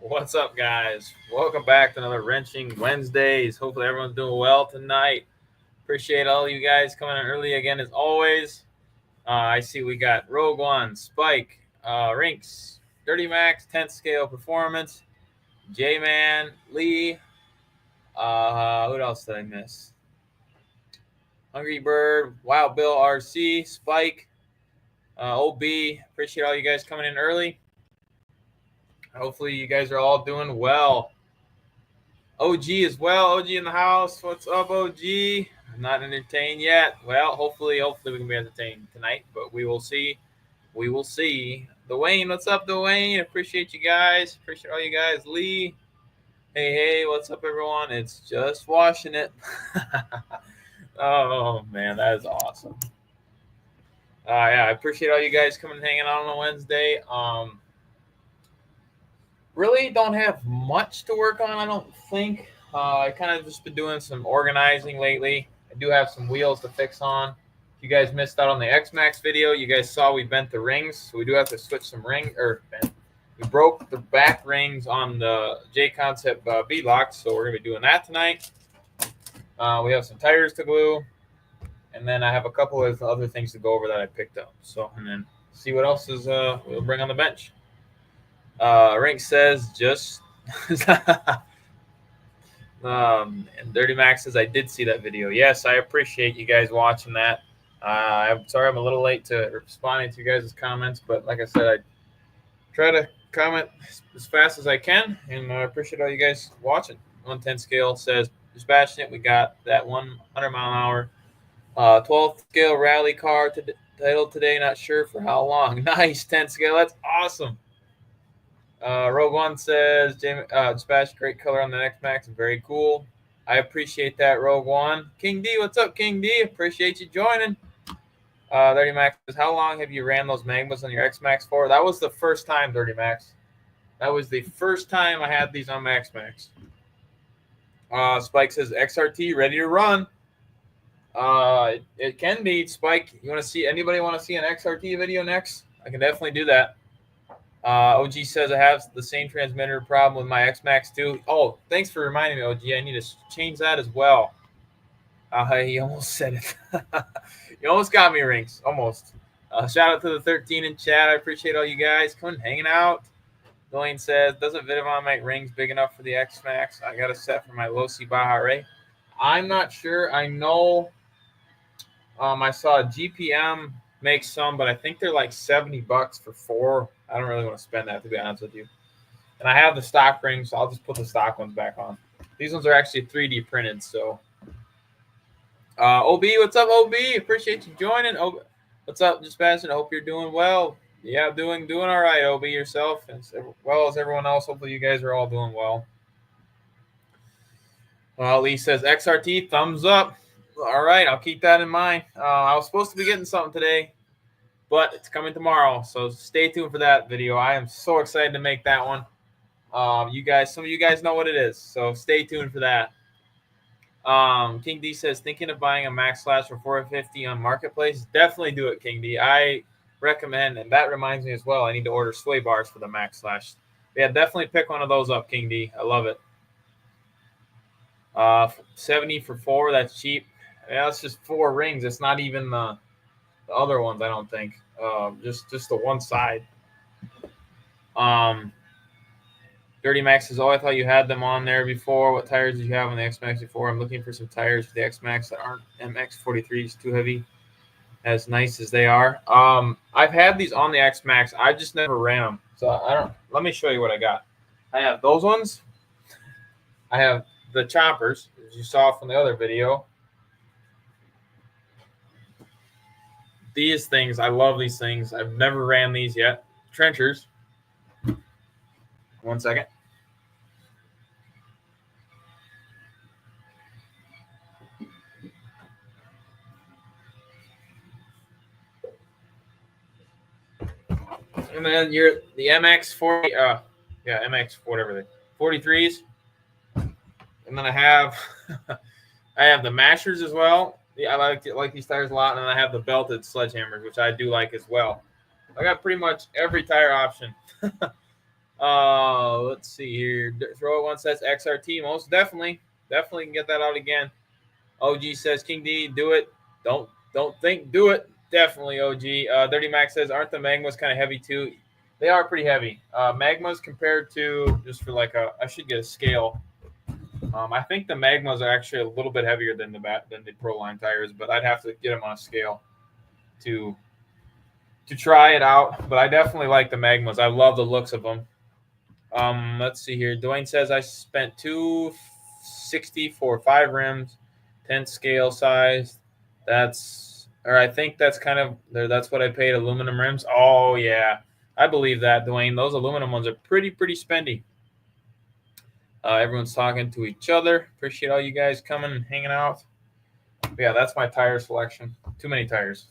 What's up, guys? Welcome back to another Wrenching Wednesdays. Hopefully everyone's doing well tonight. Appreciate all you guys coming in early again as always. I see we got Rogue One, Spike, Rinks, Dirty Max, 10th Scale Performance, J-Man, Lee. What else did I miss? Hungry Bird, Wild Bill RC, Spike, OB. Appreciate all you guys coming in early. Hopefully you guys are all doing well. OG as well. OG in the house. What's up, OG? I'm not entertained yet. Well, hopefully we can be entertained tonight, but we will see. We will see. Dwayne, what's up, Dwayne? Appreciate you guys. Appreciate all you guys. Lee, hey, what's up, everyone? It's just washing it. Oh man, that is awesome. Yeah, I appreciate all you guys coming and hanging out on a Wednesday. Really don't have much to work on, I don't think. I kind of just been doing some organizing lately. I do have some wheels to fix on. If you guys missed out on the X-Max video, you guys saw we bent the rings, so we do have to switch some rings. We broke the back rings on the J-Concept beadlocks, so we're going to be doing that tonight. We have some tires to glue, and then I have a couple of other things to go over that I picked up. So, and then see what else is we'll bring on the bench. Rink says just and Dirty Max says I did see that video. Yes, I appreciate you guys watching that. I'm sorry I'm a little late to responding to you guys' comments, but like I said, I try to comment as fast as I can, and I appreciate all you guys watching. 110 scale says JustBashinit. We got that 100 mile an hour 12th scale rally car titled today. Not sure for how long. Nice. 10 scale. That's awesome. Rogue One says, Dispatch, great color on the X-Max, very cool. I appreciate that, Rogue One. King D, what's up, King D? Appreciate you joining. 30 Max says, how long have you ran those Magmas on your X-Max for? That was the first time, 30 Max. That was the first time I had these on my X-Max. Spike says, XRT, ready to run. It can be, Spike. You want to see, anybody want to see an XRT video next? I can definitely do that. OG says I have the same transmitter problem with my X-Max too. Oh, thanks for reminding me, OG. I need to change that as well. He almost said it. You almost got me, Rinks. Almost. Shout out to the 13 in chat. I appreciate all you guys coming, hanging out. Dwayne says, doesn't Vidavon make rings big enough for the X-Max? I got a set for my Losi Baja Ray. I'm not sure. I know I saw GPM make some, but I think they're like $70 for 4. I don't really want to spend that, to be honest with you. And I have the stock rings, so I'll just put the stock ones back on. These ones are actually 3D printed, so. OB, what's up, OB? Appreciate you joining. What's up, JustBashinit? I hope you're doing well. Yeah, doing all right, OB, yourself, as well as everyone else. Hopefully you guys are all doing well. Lee says, XRT, thumbs up. All right, I'll keep that in mind. I was supposed to be getting something today, but it's coming tomorrow, so stay tuned for that video. I am so excited to make that one. Some of you guys know what it is, so stay tuned for that. King D says, thinking of buying a Max Slash for $450 on Marketplace? Definitely do it, King D. I recommend, and that reminds me as well, I need to order sway bars for the Max Slash. Yeah, definitely pick one of those up, King D. I love it. 70 for 4, that's cheap. Yeah, it's just 4 rings. It's not even the other ones, I don't think. Just the one side. Dirty Max says, oh, I thought you had them on there before. What tires did you have on the X-Max before? I'm looking for some tires for the X-Max that aren't MX43s, too heavy, as nice as they are. I've had these on the X-Max. I just never ran them. So let me show you what I got. I have those ones. I have the choppers, as you saw from the other video. These things, I love these things. I've never ran these yet. Trenchers. 1 second. And then you're the MX40, MX whatever 43s. And then I have the mashers as well. Yeah, I like these tires a lot, and then I have the belted sledgehammers, which I do like as well. I got pretty much every tire option. Let's see here. Throw it one says XRT. Most definitely. Definitely can get that out again. OG says King D, do it. Don't think, do it. Definitely OG. Dirty Max says, aren't the magmas kind of heavy too? They are pretty heavy. Magmas compared to, just for like I should get a scale. I think the magmas are actually a little bit heavier than the Proline tires, but I'd have to get them on a scale to try it out. But I definitely like the magmas. I love the looks of them. Let's see here. Dwayne says I spent $260 for 5 rims, 10 scale size. I think that's kind of that's what I paid. Aluminum rims. Oh yeah, I believe that, Dwayne. Those aluminum ones are pretty spendy. Everyone's talking to each other. Appreciate all you guys coming and hanging out. But yeah, that's my tire selection. Too many tires.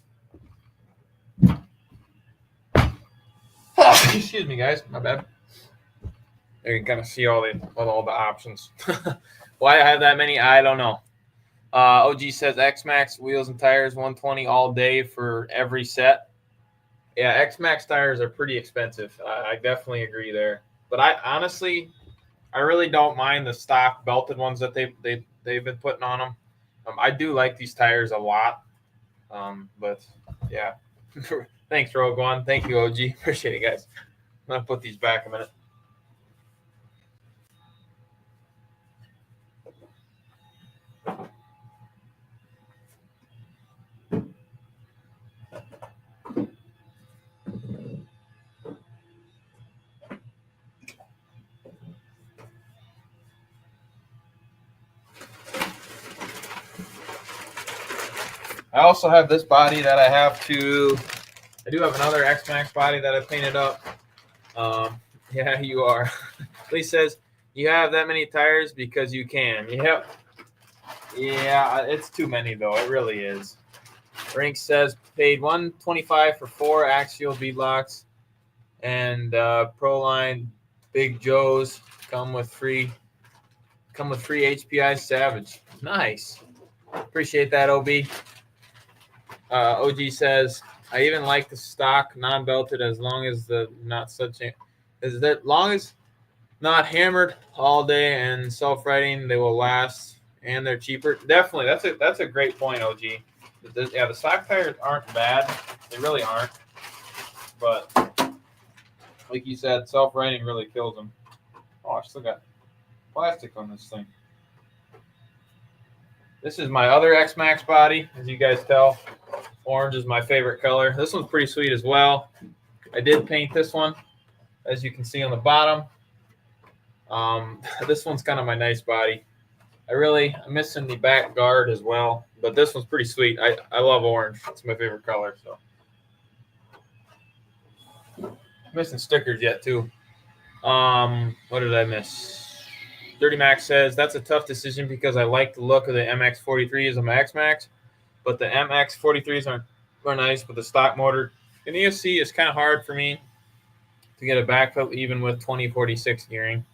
Excuse me, guys. My bad. There you can kind of see all the options. Why I have that many, I don't know. OG says X-Max wheels and tires 120 all day for every set. Yeah, X-Max tires are pretty expensive. I definitely agree there. But I honestly really don't mind the stock belted ones that they've been putting on them. I do like these tires a lot. But yeah, thanks Rogue One. Thank you OG. Appreciate it, guys. I'm gonna put these back a minute. I also have this body that I do have another X-Max body that I painted up. Yeah, you are. Lee says, you have that many tires because you can. Yep. Yeah, it's too many, though. It really is. Rink says, paid $125 for 4 axial beadlocks. And Proline Big Joe's come with free HPI Savage. Nice. Appreciate that, OB. OG says, I even like the stock non-belted as long as long as not hammered all day and self-riding, they will last and they're cheaper. Definitely, that's a great point, OG. The stock tires aren't bad. They really aren't. But like you said, self-riding really kills them. Oh, I still got plastic on this thing. This is my other X-Max body, as you guys tell. Orange is my favorite color. This one's pretty sweet as well. I did paint this one, as you can see on the bottom. This one's kind of my nice body. I'm missing the back guard as well, but this one's pretty sweet. I love orange. It's my favorite color. So I'm missing stickers yet too. What did I miss? Dirty Max says that's a tough decision because I like the look of the MX-43s on my X-Max, but the MX-43s are nice with the stock motor. An ESC is kind of hard for me to get a backflip even with 2046 gearing.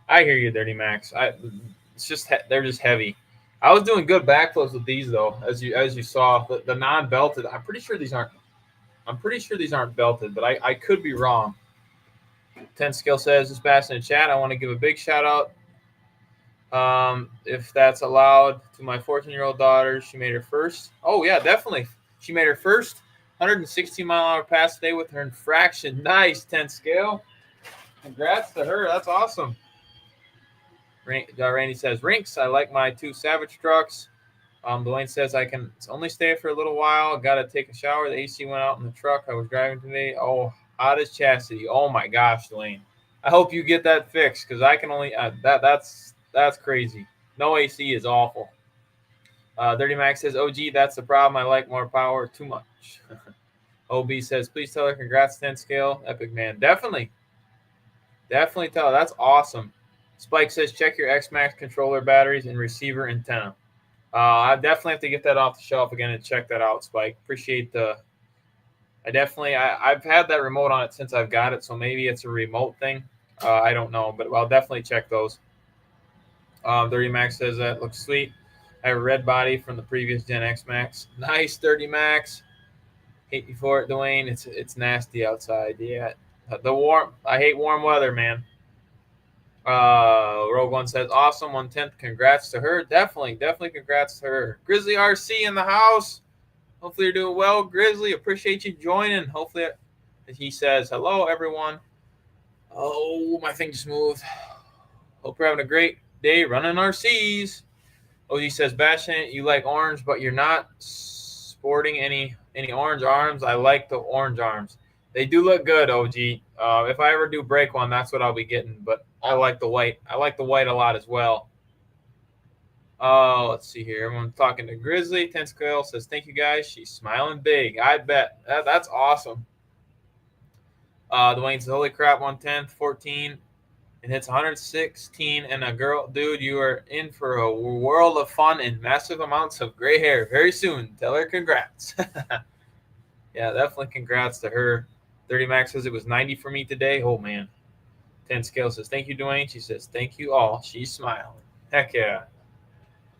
I hear you, Dirty Max. They're just heavy. I was doing good backflips with these though, as you saw. The non-belted, I'm pretty sure these aren't belted, but I could be wrong. 10 Skill says, just passing in chat. I want to give a big shout out, if that's allowed, to my 14-year-old daughter. She made her first. Oh yeah, definitely. She made her first 116-mile-an-hour pass today with her infraction. Nice, 10 Scale. Congrats to her. That's awesome. Randy says, Rinks, I like my 2 Savage trucks. Dwayne says, I can only stay for a little while. Got to take a shower. The AC went out in the truck I was driving today. Oh, hot as chastity. Oh, my gosh, Dwayne. I hope you get that fixed because I can only that's crazy. No AC is awful. Dirty Max says, OG, that's the problem. I like more power. Too much. OB says, please tell her congrats, 10 Scale. Epic man. Definitely tell her. That's awesome. Spike says, check your X-Max controller batteries and receiver antenna. I definitely have to get that off the shelf again and check that out, Spike. Appreciate I've had that remote on it since I've got it, so maybe it's a remote thing. I don't know, but I'll definitely check those. Dirty Max says that looks sweet. I have a red body from the previous Gen X-Max. Nice, Dirty Max. Hate you for it, Dwayne. It's nasty outside. Yeah. I hate warm weather, man. Rogue One says, awesome, 1/10. Congrats to her. Definitely congrats to her. Grizzly RC in the house. Hopefully you're doing well, Grizzly. Appreciate you joining. Hopefully he says, hello, everyone. Oh, my thing just moved. Hope you're having a great day running RCs. OG says, Bashinit, you like orange, but you're not sporting any orange arms. I like the orange arms. They do look good, OG. If I ever do break one, that's what I'll be getting. But I like the white. I like the white a lot as well. Let's see here. Everyone's talking to Grizzly. Tenscale says, thank you, guys. She's smiling big. I bet. That's awesome. Dwayne says, holy crap, 1/10, 14. It hits 116. And a girl, dude, you are in for a world of fun and massive amounts of gray hair very soon. Tell her congrats. Yeah, definitely congrats to her. 30 Max says it was 90 for me today. Oh, man. 10 Scale says, thank you, Dwayne. She says, thank you all. She's smiling. Heck yeah.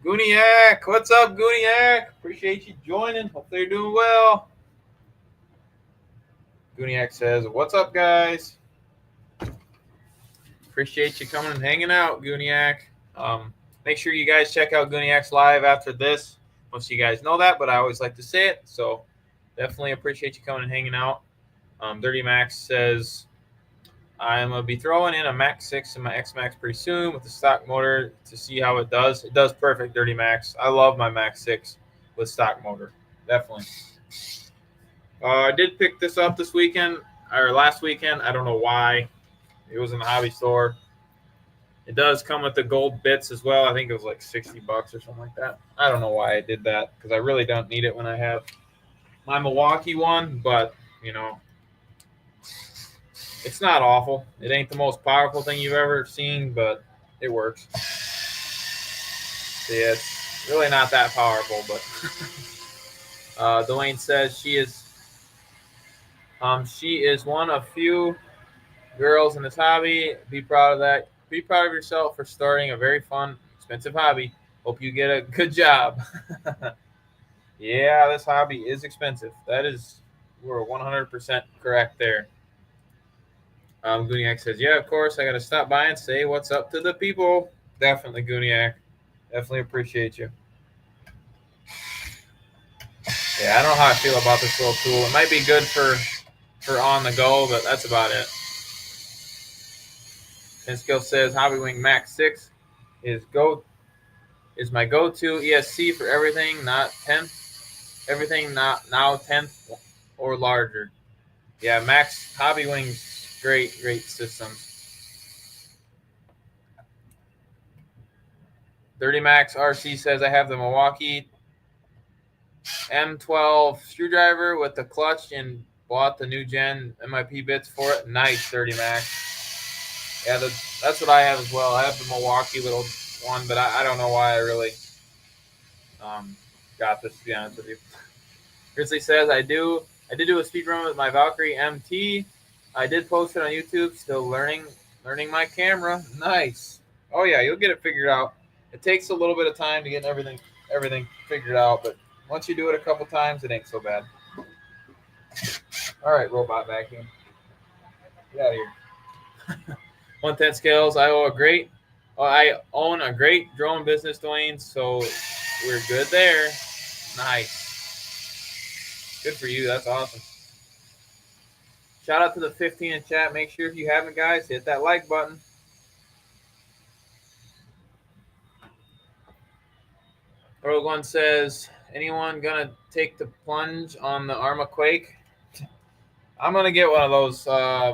Gooniac, what's up, Gooniac? Appreciate you joining. Hopefully you're doing well. Gooniac says, what's up, guys? Appreciate you coming and hanging out, Gooniac. Make sure you guys check out Gooniac's live after this. Most of you guys know that, but I always like to say it. So definitely appreciate you coming and hanging out. Dirty Max says, I'm going to be throwing in a Max 6 in my X-Max pretty soon with the stock motor to see how it does. It does perfect, Dirty Max. I love my Max 6 with stock motor. Definitely. I did pick this up this weekend, or last weekend. I don't know why. It was in the hobby store. It does come with the gold bits as well. I think it was like $60 or something like that. I don't know why I did that because I really don't need it when I have my Milwaukee one, but, you know, it's not awful. It ain't the most powerful thing you've ever seen, but it works. So yeah, it's really not that powerful, but Dwayne says she is one of few girls in this hobby. Be proud of that. Be proud of yourself for starting a very fun, expensive hobby. Hope you get a good job. Yeah, this hobby is expensive. We're 100% correct there. Gooniac says, yeah, of course, I got to stop by and say what's up to the people. Definitely, Gooniac. Definitely appreciate you. Yeah, I don't know how I feel about this little tool. It might be good for on the go, but that's about it. And Skill says, Hobby Wing Max 6 is my go-to ESC for everything, not 10th. Everything not now 10th or larger. Yeah, Max Hobby Wings. Great systems. 30 Max RC says I have the Milwaukee M12 screwdriver with the clutch and bought the new gen MIP bits for it. Nice, 30 Max. Yeah, that's what I have as well. I have the Milwaukee little one, but I don't know why I really got this, to be honest with you. Grizzly says I did do a speed run with my Valkyrie MT. I did post it on YouTube. Still learning my camera. Nice. Oh yeah, you'll get it figured out. It takes a little bit of time to get everything figured out, but once you do it a couple times, it ain't so bad. All right, robot vacuum. Get out of here. 1/10 scales. I own a great drone business, Dwayne. So we're good there. Nice. Good for you. That's awesome. Shout out to the 15 in chat. Make sure if you haven't, guys, hit that like button. Rogue One says, anyone going to take the plunge on the Arma Quake? I'm going to get one of those. I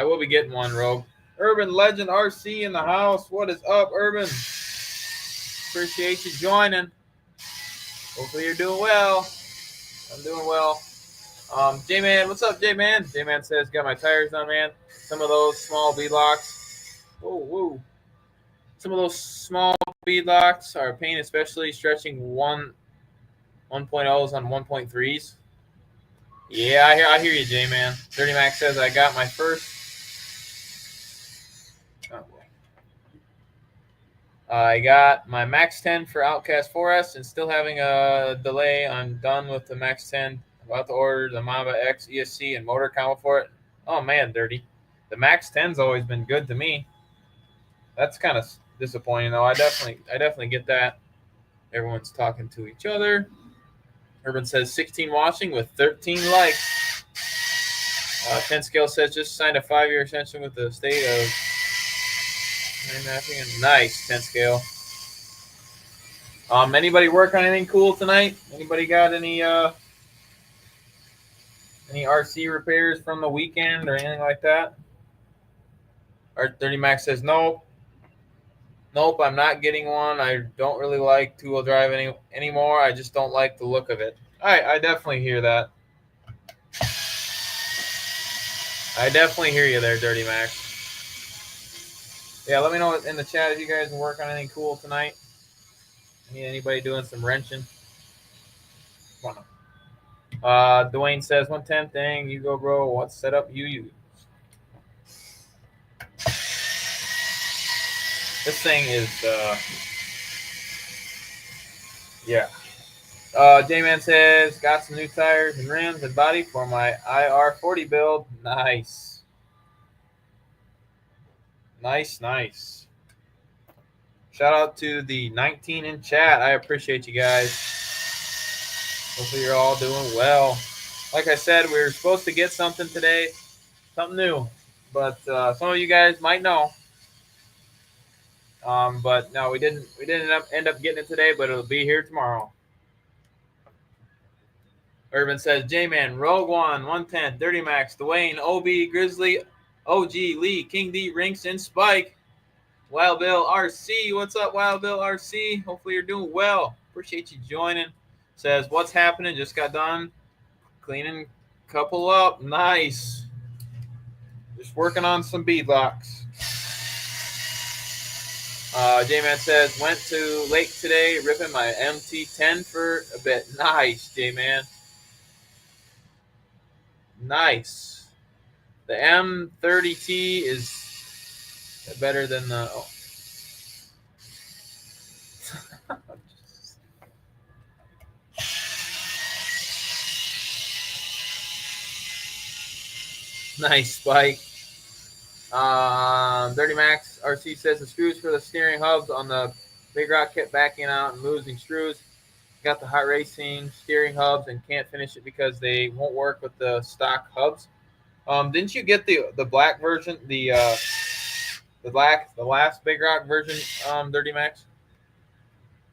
will be getting one, Rogue. Urban Legend RC in the house. What is up, Urban? Appreciate you joining. Hopefully you're doing well. I'm doing well. J-Man, what's up, J-Man? J-Man says, got my tires done, man. Some of those small beadlocks. Whoa. Some of those small beadlocks are a pain, especially stretching 1.0s on 1.3s. Yeah, I hear you, J-Man. 30 Max says, I got my first. Oh, boy. I got my Max 10 for Outcast 4S and still having a delay. I'm done with the Max 10. About to order the Mamba X ESC and motor combo for it. Oh man, Dirty. The Max 10's always been good to me. That's kind of disappointing though. I definitely get that. Everyone's talking to each other. Urban says 16 watching with 13 likes. 10 scale says just signed a 5-year extension with the state of mapping. Nice 10 scale. Anybody work on anything cool tonight? Anybody got any RC repairs from the weekend or anything like that? Art 30 Max says nope. Nope, I'm not getting one. I don't really like two-wheel drive anymore. I just don't like the look of it. I definitely hear that. I definitely hear you there, Dirty Max. Yeah, let me know in the chat if you guys work on anything cool tonight. Anybody doing some wrenching? Come on. Dwayne says 110 thing. You go, bro. What setup you use? This thing is, yeah. J-Man says, got some new tires and rims and body for my IR40 build. Nice. Nice. Shout out to the 19 in chat. I appreciate you guys. Hopefully you're all doing well. Like I said, we were supposed to get something today, something new. But some of you guys might know. But no, we didn't end up getting it today, but it'll be here tomorrow. Urban says, J-Man, Rogue One, 110, Dirty Max, Dwayne, OB, Grizzly, OG, Lee, King D, Rinks, and Spike. Wild Bill RC, what's up, Wild Bill RC? Hopefully you're doing well. Appreciate you joining. Says, what's happening? Just got done cleaning couple up. Nice. Just working on some beadlocks. J-Man says, went to Lake today, ripping my MT10 for a bit. Nice, J-Man. Nice. The M30T is better than the... Oh. Nice, Spike. Dirty Max RC says the screws for the steering hubs on the Big Rock kept backing out and losing screws. Got the hot racing steering hubs and can't finish it because they won't work with the stock hubs. Didn't you get the black version, the last Big Rock version, Dirty Max?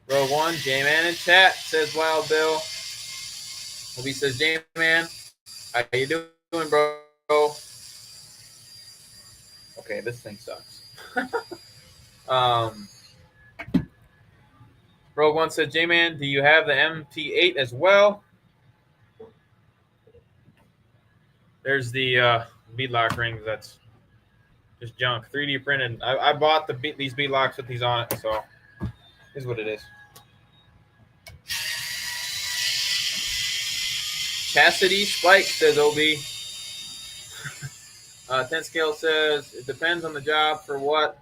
Row 1, J-Man in chat, says Wild Bill. Obi says, J-Man, how you doing, bro? Okay, this thing sucks. Rogue One said, J-Man, do you have the MT8 as well? There's the beadlock rings. That's just junk. 3D printed. I bought these beadlocks with these on it, so here's what it is. Chastity Spike, says OB. 10 scale says, it depends on the job for what.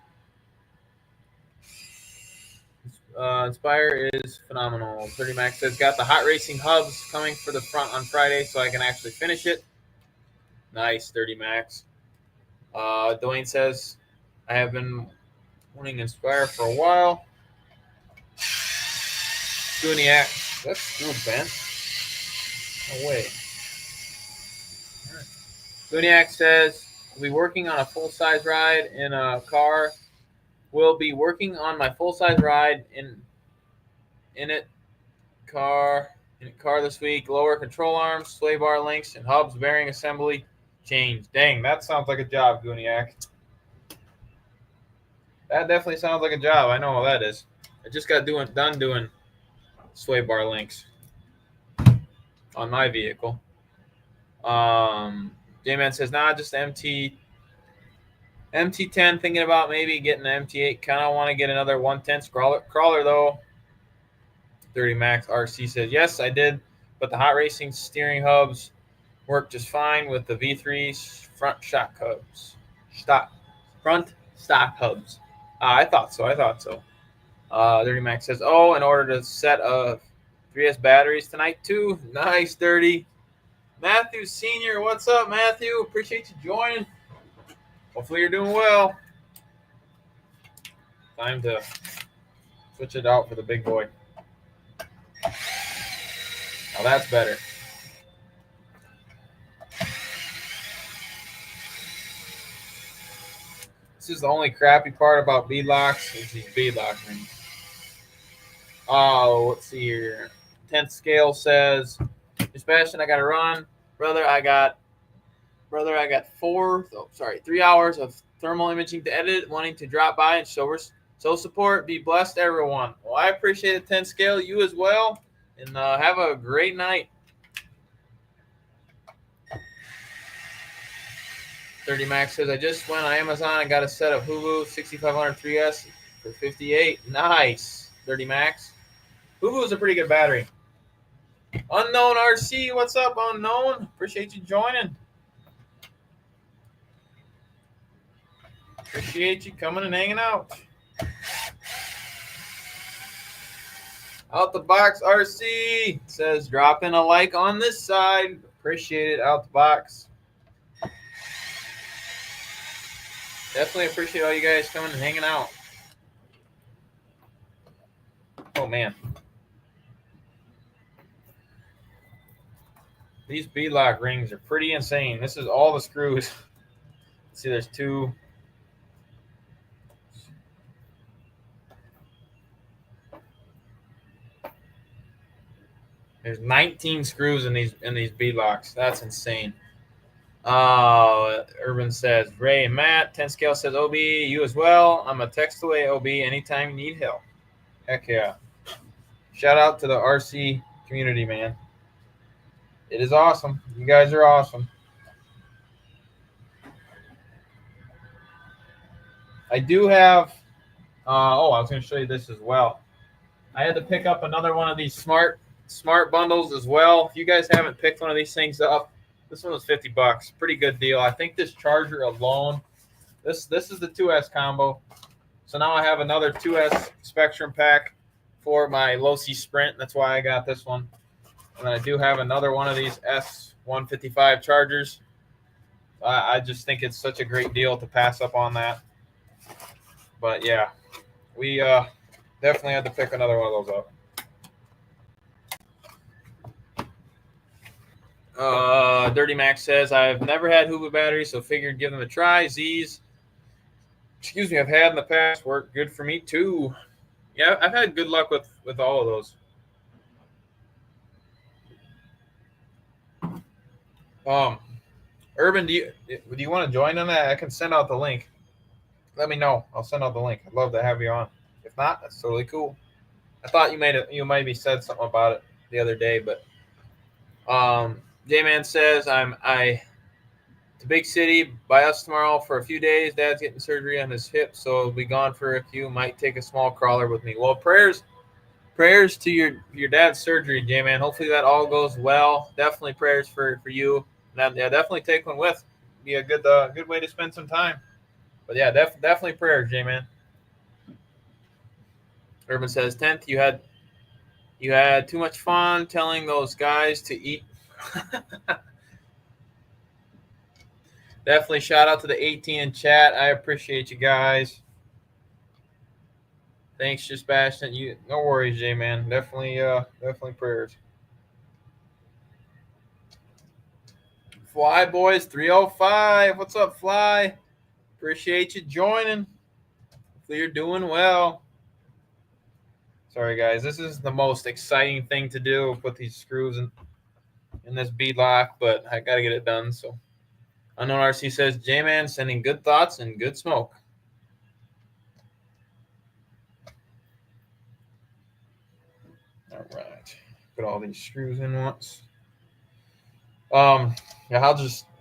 Inspire is phenomenal. 30 Max says, got the hot racing hubs coming for the front on Friday so I can actually finish it. Nice, 30 Max. Dwayne says, I have been wanting Inspire for a while. Gooniac, that's screw bent. No way. Right. Gooniac says, we'll be working on a full-size ride in a car. We'll be working on my full-size ride in car this week. Lower control arms, sway bar links, and hubs bearing assembly change. Dang, that sounds like a job, Gooniac. That definitely sounds like a job. I know how that is. I just got done doing sway bar links on my vehicle. J-Man says, nah, just MT10, thinking about maybe getting the MT8. Kind of want to get another 110 crawler though. 30 Max RC says, yes, I did, but the hot racing steering hubs work just fine with the V3's front stock hubs. Front stock hubs. I thought so. 30 Max says, oh, in order to set 3S batteries tonight too. Nice, Dirty. Matthew Sr., what's up, Matthew? Appreciate you joining. Hopefully you're doing well. Time to switch it out for the big boy. Now that's better. This is the only crappy part about beadlocks is these beadlock rings. Oh, let's see here. 10th scale says, Sebastian, I got to run. Brother, I got 3 hours of thermal imaging to edit, wanting to drop by and show support. Be blessed, everyone. Well, I appreciate it, 10 scale. You as well. And have a great night. 30 Max says, I just went on Amazon and got a set of Hulu 6500 3S for $58. Nice. 30 Max. Hulu is a pretty good battery. Unknown RC, what's up, Unknown? Appreciate you joining. Appreciate you coming and hanging out. Out the box RC says, drop in a like on this side. Appreciate it, out the box. Definitely appreciate all you guys coming and hanging out. Oh, man. These beadlock rings are pretty insane. This is all the screws. Let's see, there's 2. There's 19 screws in these beadlocks. That's insane. Urban says, Ray and Matt. 10 scale says, OB, you as well. I'm a text away, OB, anytime you need help. Heck yeah. Shout out to the RC community, man. It is awesome. You guys are awesome. I do have, I was going to show you this as well. I had to pick up another one of these smart bundles as well. If you guys haven't picked one of these things up, this one was $50. Pretty good deal. I think this charger alone, this is the 2S combo. So now I have another 2S Spectrum pack for my low C Sprint. That's why I got this one. And I do have another one of these S155 chargers. I just think it's such a great deal to pass up on that. But yeah, we definitely had to pick another one of those up. Dirty Max says, I've never had Hulu batteries, so figured give them a try. Z's, I've had in the past. Worked good for me too. Yeah, I've had good luck with all of those. Urban, do you want to join on that? I can send out the link. Let me know. I'll send out the link. I'd love to have you on. If not, that's totally cool. I thought you maybe said something about it the other day, but J-Man says to big city by us tomorrow for a few days. Dad's getting surgery on his hip, so he'll be gone for a few. Might take a small crawler with me. Well, prayers to your dad's surgery, J-Man. Hopefully that all goes well. Definitely prayers for you. Yeah, definitely take one with. Be a good way to spend some time. But yeah, definitely prayers, J-Man. Urban says, 10th, you had too much fun telling those guys to eat. Definitely shout out to the 18 in chat. I appreciate you guys. Thanks, JustBashinit. No worries, J-Man. Definitely prayers. Fly Boys 305. What's up, Fly? Appreciate you joining. Hopefully you're doing well. Sorry, guys. This is the most exciting thing to do. Put these screws in this beadlock, but I got to get it done. So, Unknown RC says, J-Man sending good thoughts and good smoke. All right. Put all these screws in once.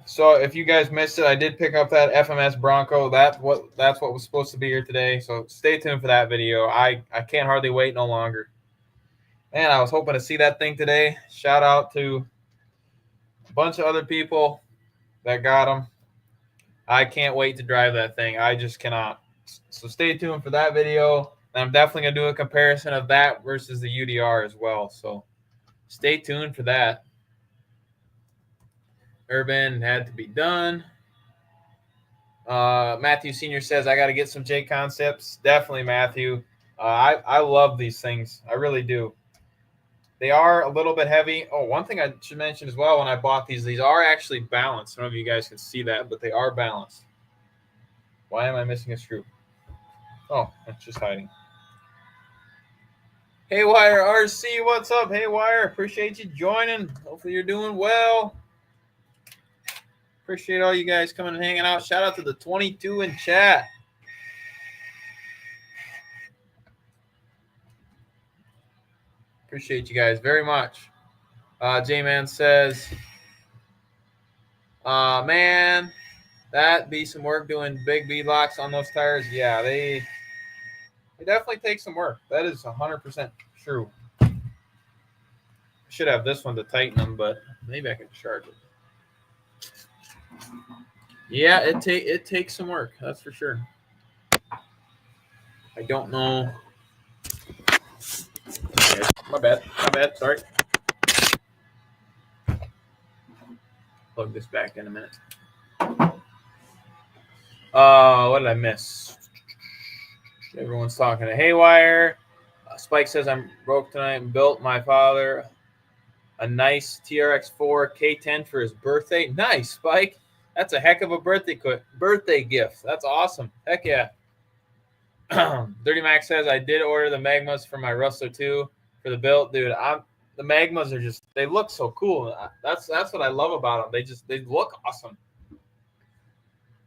So if you guys missed it, I did pick up that FMS Bronco. That's what was supposed to be here today. So stay tuned for that video. I can't hardly wait no longer. Man, I was hoping to see that thing today. Shout out to a bunch of other people that got them. I can't wait to drive that thing. I just cannot. So stay tuned for that video. And I'm definitely going to do a comparison of that versus the UDR as well. So stay tuned for that. Urban had to be done. Matthew Sr. says, I got to get some J Concepts. Definitely, Matthew. I love these things. I really do. They are a little bit heavy. Oh, one thing I should mention as well, when I bought these are actually balanced. Some of you guys can see that, but they are balanced. Why am I missing a screw? Oh, it's just hiding. Haywire RC, what's up, Haywire? Appreciate you joining. Hopefully you're doing well. Appreciate all you guys coming and hanging out. Shout out to the 22 in chat. Appreciate you guys very much. J-Man says, man, that be some work doing big beadlocks on those tires. Yeah, they definitely take some work. That is 100% true. I should have this one to tighten them, but maybe I can charge it. Yeah, it takes some work. That's for sure. I don't know. My bad. Sorry. Plug this back in a minute. What did I miss? Everyone's talking to Haywire. Spike says I'm broke tonight and built my father a nice TRX4 K10 for his birthday. Nice, Spike. That's a heck of a birthday gift. That's awesome. Heck yeah. Dirty Mac says I did order the Magmas for my Rustler 2 for the build, dude. The Magmas are just, they look so cool. That's what I love about them. They look awesome.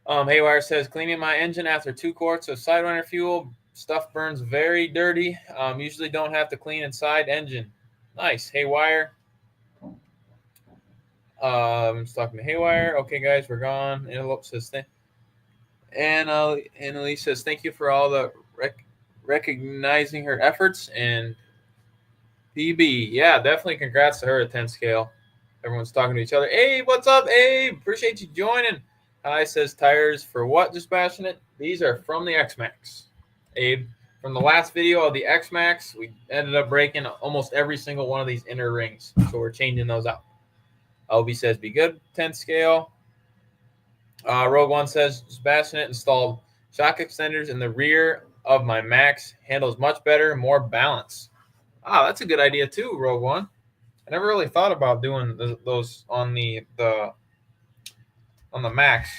Haywire says cleaning my engine after 2 quarts of Sidewinder fuel. Stuff burns very dirty. Usually don't have to clean inside engine. Nice, Haywire. I'm just talking to Haywire. Okay, guys, we're gone. Antelope says Annalise says thank you for all the recognizing her efforts. And PB, yeah, definitely congrats to her at 10 scale. Everyone's talking to each other. Hey, what's up, Abe? Appreciate you joining. Hi says tires for what? Just bashing it. These are from the X-Max. Abe, from the last video of the X-Max, we ended up breaking almost every single one of these inner rings. So we're changing those out. LB says be good, 10 scale. Rogue One says just bashing it. Installed shock extenders in the rear of my Max. Handles much better, more balance. That's a good idea too, Rogue One. I never really thought about doing those on the Max.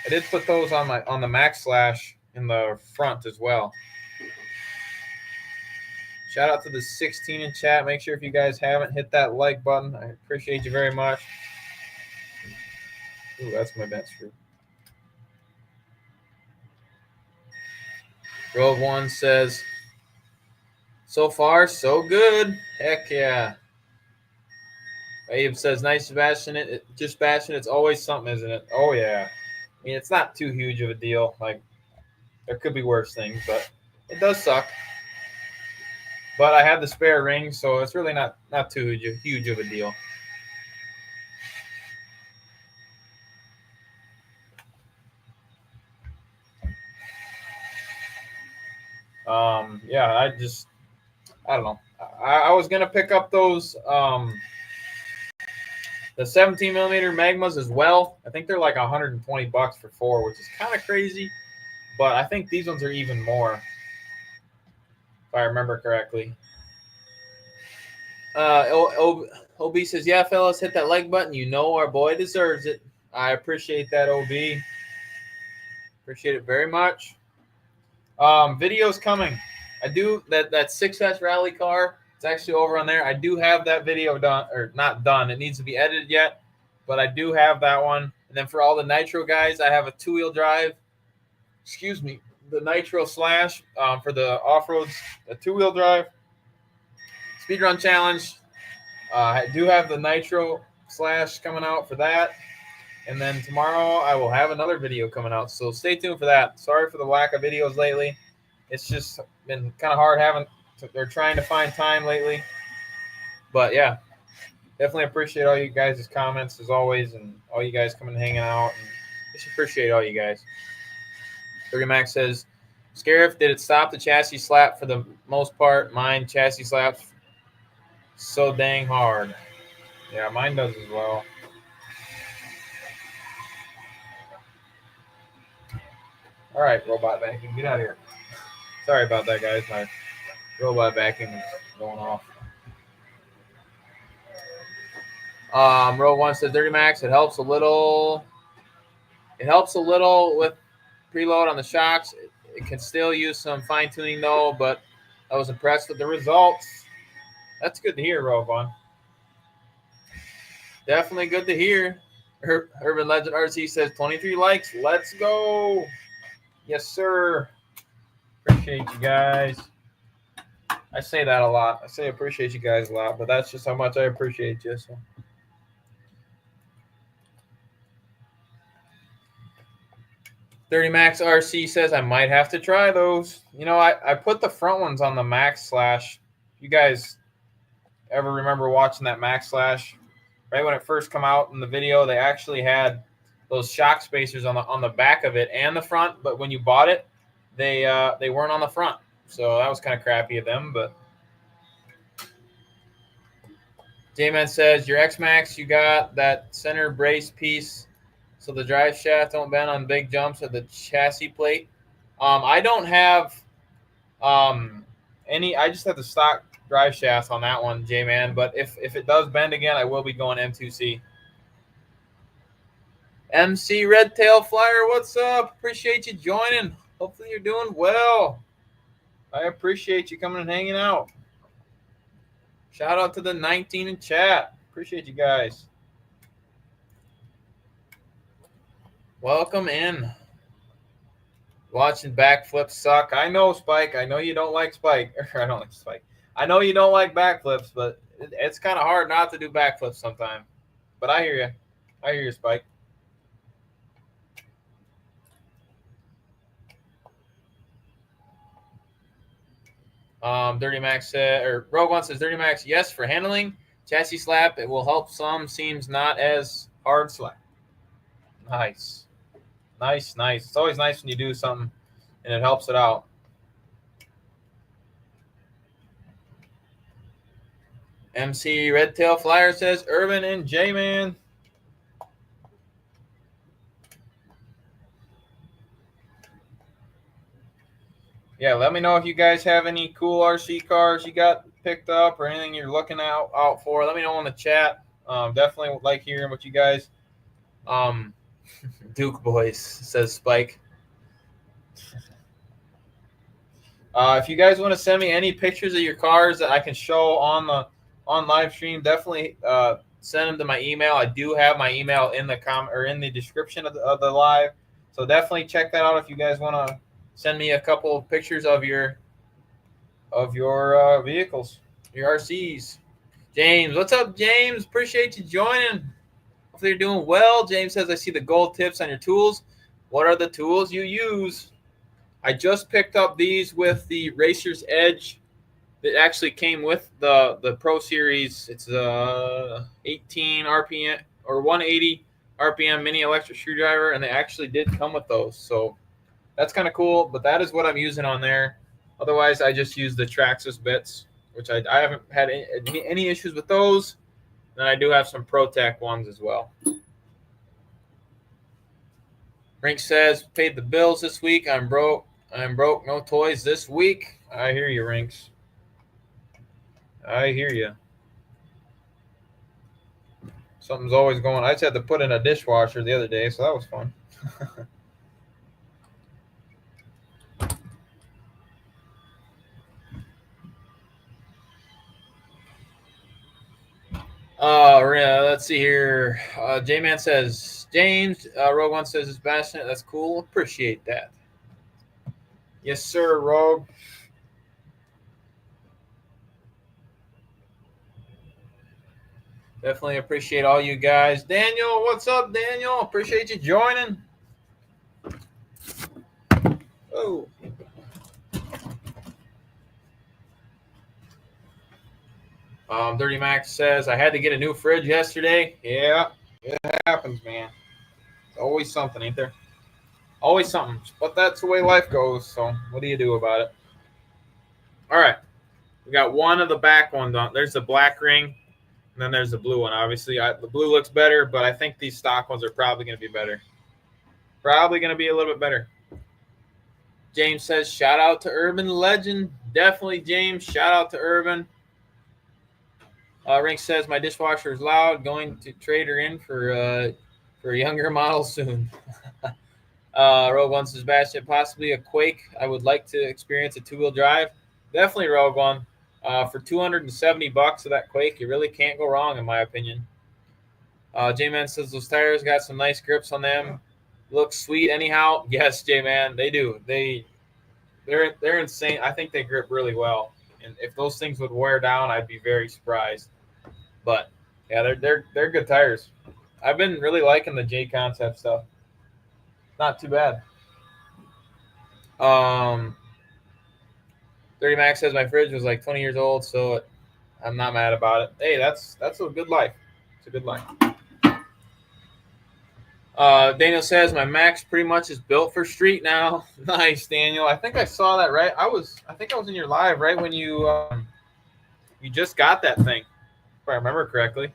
I did put those on the Max Slash in the front as well. Shout out to the 16 in chat. Make sure if you guys haven't hit that like button. I appreciate you very much. Ooh, that's my bent screw. Rogue One says, so far, so good. Heck yeah. Abe says, nice bashing it. Just bashing it's always something, isn't it? Oh, yeah. I mean, it's not too huge of a deal. Like, there could be worse things, but it does suck. But I have the spare ring, so it's really not too huge of a deal. Yeah, I don't know. I was going to pick up those, the 17 millimeter Magmas as well. I think they're like $120 for 4, which is kind of crazy. But I think these ones are even more, if I remember correctly. OB says, yeah, fellas, hit that like button. You know our boy deserves it. I appreciate that, OB. Appreciate it very much. Videos coming. I do that 6S rally car. It's actually over on there. I do have that video done, or not done. It needs to be edited yet, but I do have that one. And then for all the Nitro guys, I have a 2-wheel drive. Excuse me, the Nitro Slash for the off-roads, a 2-wheel drive. Speedrun challenge. I do have the Nitro Slash coming out for that. And then tomorrow I will have another video coming out. So stay tuned for that. Sorry for the lack of videos lately. It's just been kind of hard they're trying to find time lately. But yeah, definitely appreciate all you guys' comments as always, and all you guys coming and hanging out. And just appreciate all you guys. 30 Max says, Scarif, did it stop the chassis slap for the most part? Mine chassis slaps so dang hard. Yeah, mine does as well. All right, robot vacuum, get out of here. Sorry about that, guys. My robot vacuum is going off. Row 1 says Dirty Max. It helps a little. It helps a little with preload on the shocks. It can still use some fine tuning though, but I was impressed with the results. That's good to hear, Row 1. Definitely good to hear. Urban Legend RC says 23 likes. Let's go. Yes, sir. Appreciate you guys. I say that a lot. I say appreciate you guys a lot, but that's just how much I appreciate you. So. Dirty Max RC says I might have to try those. You know, I put the front ones on the Max Slash. You guys ever remember watching that Max Slash? Right when it first come out in the video, they actually had those shock spacers on the back of it and the front, but when you bought it, they weren't on the front. So that was kind of crappy of them, but J-Man says your X-Max, you got that center brace piece so the drive shaft don't bend on big jumps of the chassis plate. I don't have any. I just have the stock drive shaft on that one, J-Man. But if it does bend again, I will be going M2C. MC Red Tail Flyer, what's up? Appreciate you joining. Hopefully you're doing well. I appreciate you coming and hanging out. Shout out to the 19 in chat. Appreciate you guys. Welcome in. Watching backflips suck. I know, Spike. I know you don't like Spike. I don't like Spike. I know you don't like backflips, but it's kind of hard not to do backflips sometimes. But I hear you. I hear you, Spike. Dirty Max said, or Rogue One says, Dirty Max, yes, for handling. Chassis slap, it will help some. Seems not as hard slap. Nice. Nice, nice. It's always nice when you do something and it helps it out. MC Red Tail Flyer says, Urban and J-Man. Yeah, let me know if you guys have any cool RC cars you got picked up or anything you're looking out for. Let me know in the chat. Definitely like hearing what you guys. Duke Boys, says Spike. If you guys want to send me any pictures of your cars that I can show on live stream, definitely send them to my email. I do have my email in the in the description of the live, so definitely check that out if you guys want to send me a couple of pictures of your vehicles, your RCs. James, what's up, James? Appreciate you joining. Hopefully you're doing well. James says, I see the gold tips on your tools. What are the tools you use? I just picked up these with the Racer's Edge. It actually came with the Pro Series. It's a 18 RPM or 180 RPM mini electric screwdriver, and they actually did come with those. So that's kind of cool, but that is what I'm using on there. Otherwise, I just use the Traxxas bits, which I haven't had any issues with those. And I do have some ProTech ones as well. Rink says, paid the bills this week. I'm broke. No toys this week. I hear you, Rinks. I hear you. Something's always going. I just had to put in a dishwasher the other day, so that was fun. Let's see here. J-Man says, James, Rogue One says, it's Bashinit. That's cool. Appreciate that. Yes, sir, Rogue. Definitely appreciate all you guys. Daniel, what's up, Daniel? Appreciate you joining. Oh. Dirty Max says, I had to get a new fridge yesterday. Yeah, it happens, man. It's always something, ain't there? Always something. But that's the way life goes, so what do you do about it? All right. We got one of the back ones on. There's the black ring, and then there's the blue one. Obviously, the blue looks better, but I think these stock ones are probably going to be better. Probably going to be a little bit better. James says, shout out to Urban Legend. Definitely, James. Shout out to Urban. Rink says, my dishwasher is loud. Going to trade her in for a younger model soon. Rogue One says, Bastion, possibly a Quake. I would like to experience a two-wheel drive. Definitely, Rogue One. For $270 of that Quake, you really can't go wrong, in my opinion. J-Man says, those tires got some nice grips on them. Look sweet anyhow. Yes, J-Man, they do. They're insane. I think they grip really well. And if those things would wear down, I'd be very surprised. But yeah, they're good tires. I've been really liking the J Concept stuff. Not too bad. 30 Max says my fridge was like 20 years old, so I'm not mad about it. Hey, that's a good life. It's a good life. Daniel says my Max pretty much is built for street now. Nice, Daniel. I think I saw that right. I think I was in your live right when you just got that thing, if I remember correctly.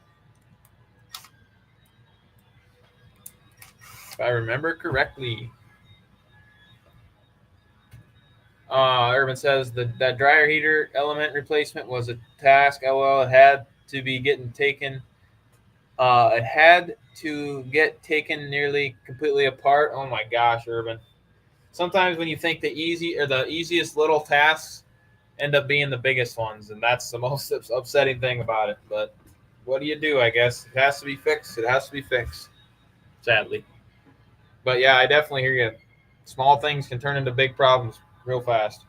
Urban says that dryer heater element replacement was a task. LOL, it had to be getting taken. It had to get taken nearly completely apart. Oh my gosh, Urban. Sometimes when you think the easiest little tasks end up being the biggest ones, and that's the most upsetting thing about it. But what do you do? I guess it has to be fixed. It has to be fixed, sadly. But yeah, I definitely hear you. Small things can turn into big problems real fast.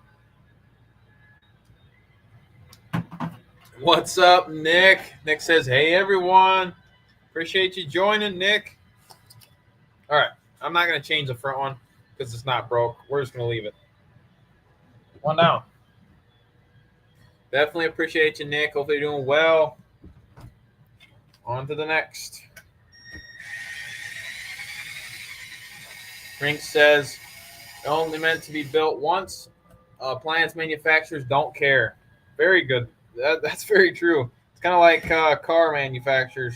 What's up, Nick? Nick says, hey, everyone. Appreciate you joining, Nick. All right. I'm not going to change the front one because it's not broke. We're just going to leave it. One down. Definitely appreciate you, Nick. Hopefully you're doing well. On to the next. Rink says, only meant to be built once. Appliance manufacturers don't care. Very good. That's very true. It's kind of like car manufacturers.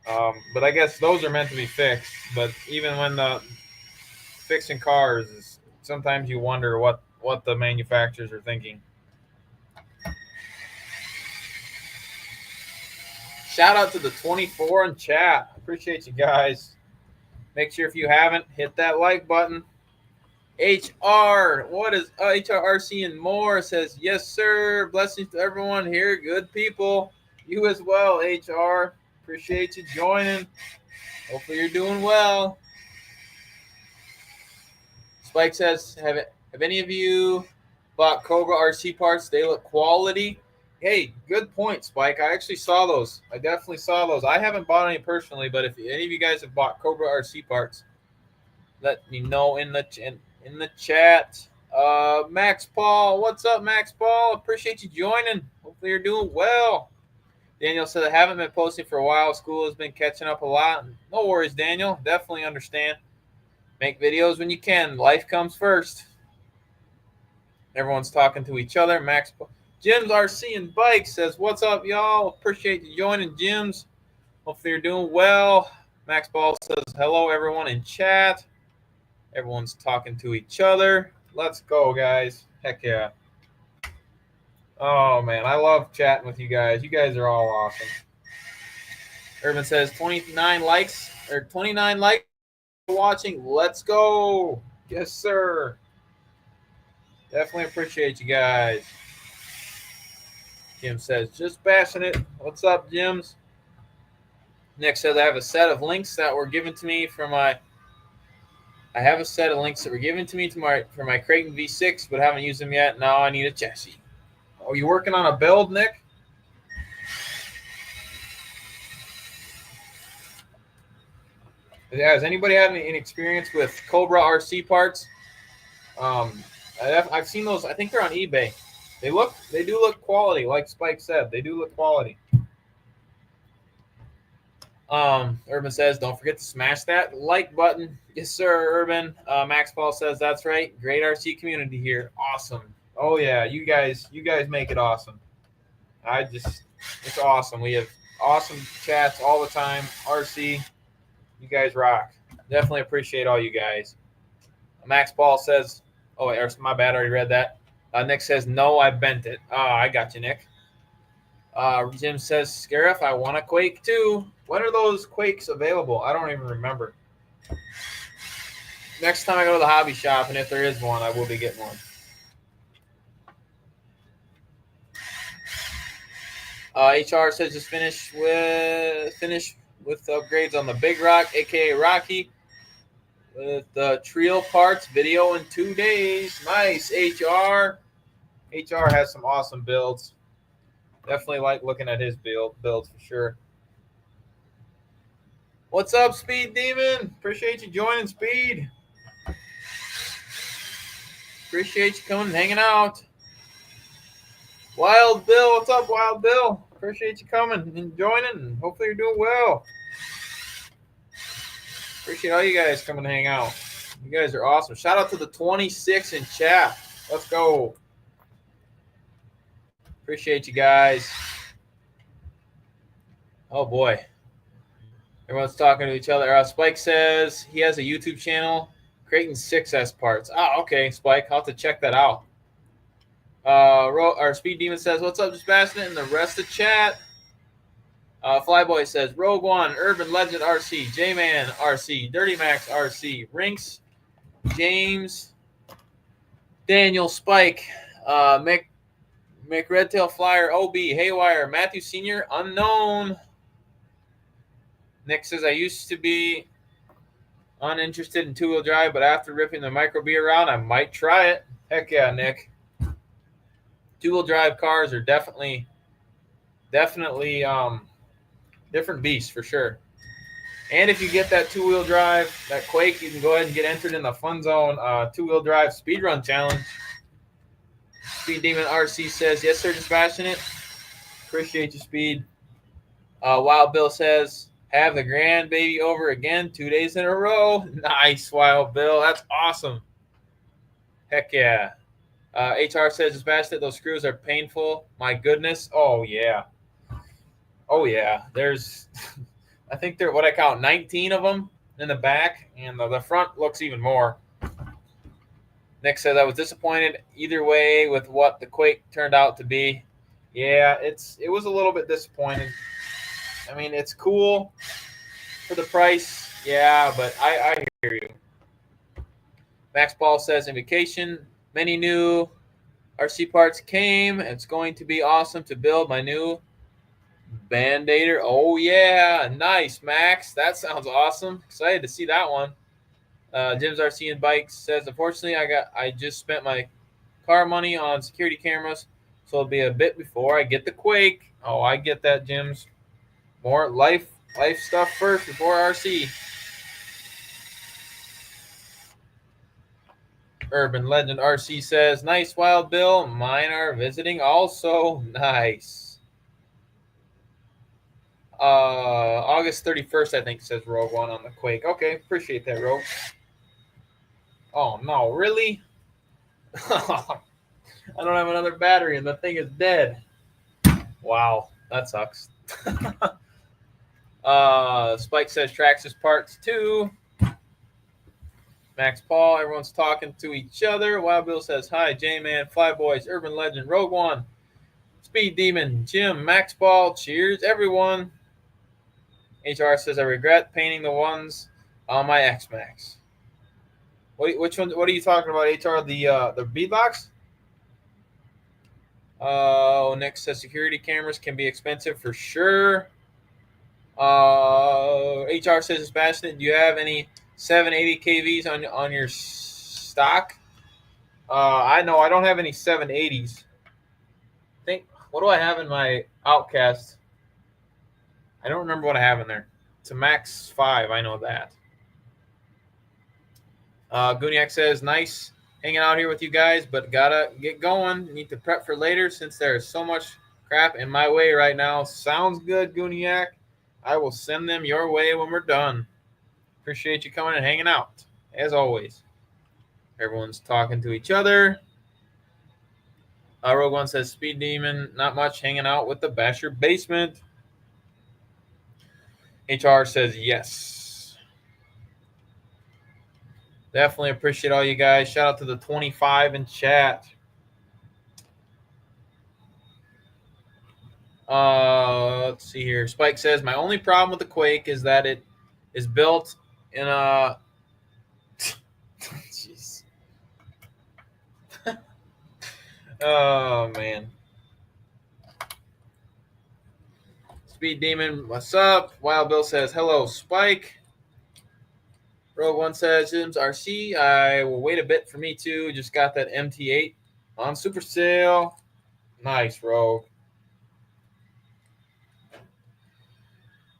But I guess those are meant to be fixed. But even when fixing cars, sometimes you wonder what the manufacturers are thinking. Shout out to the 24 in chat. Appreciate you guys. Make sure if you haven't, hit that like button. HR, what is HRRC and more says, yes, sir. Blessings to everyone here. Good people. You as well, HR. Appreciate you joining. Hopefully you're doing well. Spike says, have any of you bought Cobra RC parts? They look quality. Hey, good point, Spike. I actually saw those. I definitely saw those. I haven't bought any personally, but if any of you guys have bought Cobra RC parts, let me know in the chat. Max Paul, what's up, Max Paul? Appreciate you joining. Hopefully you're doing well. Daniel said I haven't been posting for a while. School has been catching up a lot. No worries, Daniel. Definitely understand. Make videos when you can. Life comes first. Everyone's talking to each other. Max Paul. Jim's RC and Bike says, what's up, y'all? Appreciate you joining, Jim's. Hopefully you're doing well. Max Ball says, hello, everyone in chat. Everyone's talking to each other. Let's go, guys. Heck yeah. Oh, man, I love chatting with you guys. You guys are all awesome. Urban says 29 likes for watching. Let's go. Yes, sir. Definitely appreciate you guys. Jim says, just bashing it. What's up, Jims? Nick says, I have a set of links that were given to me for my for my Creighton V6, but haven't used them yet. Now I need a chassis. Oh, you working on a build, Nick? Yeah, has anybody had any experience with Cobra RC parts? I've seen those. I think they're on eBay. They do look quality, like Spike said. They do look quality. Urban says, don't forget to smash that like button. Yes, sir, Urban. Max Paul says, that's right. Great RC community here. Awesome. Oh, yeah. You guys make it awesome. It's awesome. We have awesome chats all the time. RC, you guys rock. Definitely appreciate all you guys. Max Paul says, Oh, my bad. I already read that. Nick says, no, I bent it. I got you, Nick. Jim says, Scarif, I want a Quake too. When are those Quakes available? I don't even remember. Next time I go to the hobby shop, and if there is one, I will be getting one. HR says just finish with upgrades on the Big Rock, aka Rocky, with the trio parts video in 2 days. Nice, HR. HR has some awesome builds. Definitely like looking at his builds for sure. What's up, Speed Demon? Appreciate you joining, Speed. Appreciate you coming and hanging out. Wild Bill, what's up, Wild Bill? Appreciate you coming and joining. Hopefully you're doing well. Appreciate all you guys coming to hang out. You guys are awesome. Shout out to the 26 in chat. Let's go. Appreciate you guys. Oh, boy. Everyone's talking to each other. Spike says he has a YouTube channel, Creighton 6S parts. Okay, Spike. I'll have to check that out. Our Speed Demon says, what's up, JustBashinit, and the rest of chat. Flyboy says, Rogue One, Urban Legend RC, J-Man RC, Dirty Max RC, Rinks, James, Daniel, Spike, Mick Redtail Flyer, OB, Haywire, Matthew Sr., Unknown. Nick says, I used to be uninterested in two-wheel drive, but after ripping the Micro B around, I might try it. Heck yeah, Nick. Two-wheel drive cars are definitely different beasts for sure. And if you get that two-wheel drive, that Quake, you can go ahead and get entered in the Fun Zone two-wheel drive speedrun challenge. Speed Demon RC says, yes, sir, JustBashinit. Appreciate you, Speed. Wild Bill says, have the grandbaby over again 2 days in a row. Nice, Wild Bill. That's awesome. Heck yeah. HR says, JustBashinit, those screws are painful. My goodness. Oh, yeah. Oh, yeah. There's, I think there, what I count, 19 of them in the back, and the front looks even more. Nick says, I was disappointed either way with what the Quake turned out to be. Yeah, it was a little bit disappointing. I mean, it's cool for the price. Yeah, but I hear you. Max Paul says, in vacation, many new RC parts came. It's going to be awesome to build my new Band-Aider. Oh, yeah. Nice, Max. That sounds awesome. Excited to see that one. Jim's RC and Bikes says, unfortunately, I just spent my car money on security cameras, so it'll be a bit before I get the Quake. Oh, I get that, Jim's. More life stuff first before RC. Urban Legend RC says, nice, Wild Bill. Mine are visiting also. Nice. August 31st, I think, says Rogue One on the Quake. Okay, appreciate that, Rogue. Oh, no, really? I don't have another battery, and the thing is dead. Wow, that sucks. Spike says Traxxas parts too. Max Paul, everyone's talking to each other. Wild Bill says, hi, J-Man, Flyboys, Urban Legend, Rogue One, Speed Demon, Jim, Max Paul, cheers, everyone. HR says, I regret painting the ones on my X-Max. Which one? What are you talking about, HR? The beadlocks? Nick says security cameras can be expensive for sure. HR says, JustBashinit, do you have any 780 KVs on your stock? I know I don't have any 780s. What do I have in my Outcast? I don't remember what I have in there. It's a Max 5. I know that. Guniak says, nice hanging out here with you guys, but gotta get going. Need to prep for later since there's so much crap in my way right now. Sounds good, Guniak. I will send them your way when we're done. Appreciate you coming and hanging out, as always. Everyone's talking to each other. Rogue One says, Speed Demon, not much hanging out with the Basher basement. HR says, yes. Definitely appreciate all you guys. Shout out to the 25 in chat. Let's see here. Spike says, my only problem with the Quake is that it is built in a... Jeez. Oh, man. Speed Demon, what's up? Wild Bill says, hello, Spike. Rogue One says, Jim's RC. I will wait a bit for me too. Just got that MT8 on super sale. Nice, Rogue.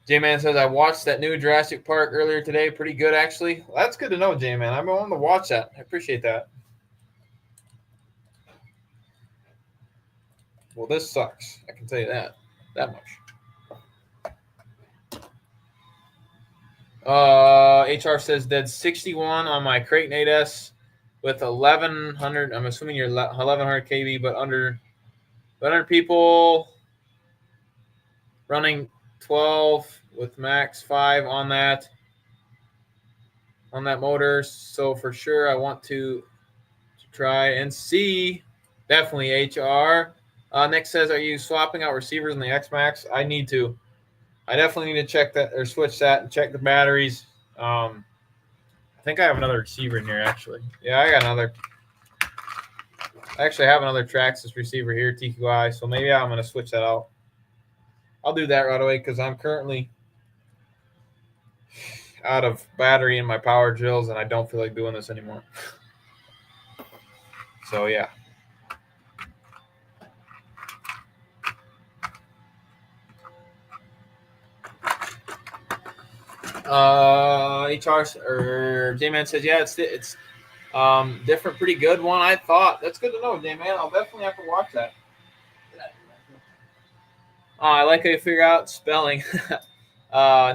J-Man says, I watched that new Jurassic Park earlier today. Pretty good, actually. Well, that's good to know, J-Man. I've been wanting to watch that. I appreciate that. Well, this sucks. I can tell you that much. HR says, dead 61 on my Crate 8S with 1,100. I'm assuming you're 1,100 kV, but under 100 people running 12 with max 5 on that motor. So for sure, I want to try and see. Definitely HR. Nick says, are you swapping out receivers in the X-Max? I need to. I definitely need to check that or switch that and check the batteries. I think I have another receiver in here, actually. Yeah, I got another. I actually have another Traxxas receiver here, TQI, so maybe I'm going to switch that out. I'll do that right away because I'm currently out of battery in my power drills, and I don't feel like doing this anymore. So, yeah. HR or J-Man says, yeah, it's different, pretty good one, I thought. That's good to know, J-Man. I'll definitely have to watch that. I like how you figure out spelling.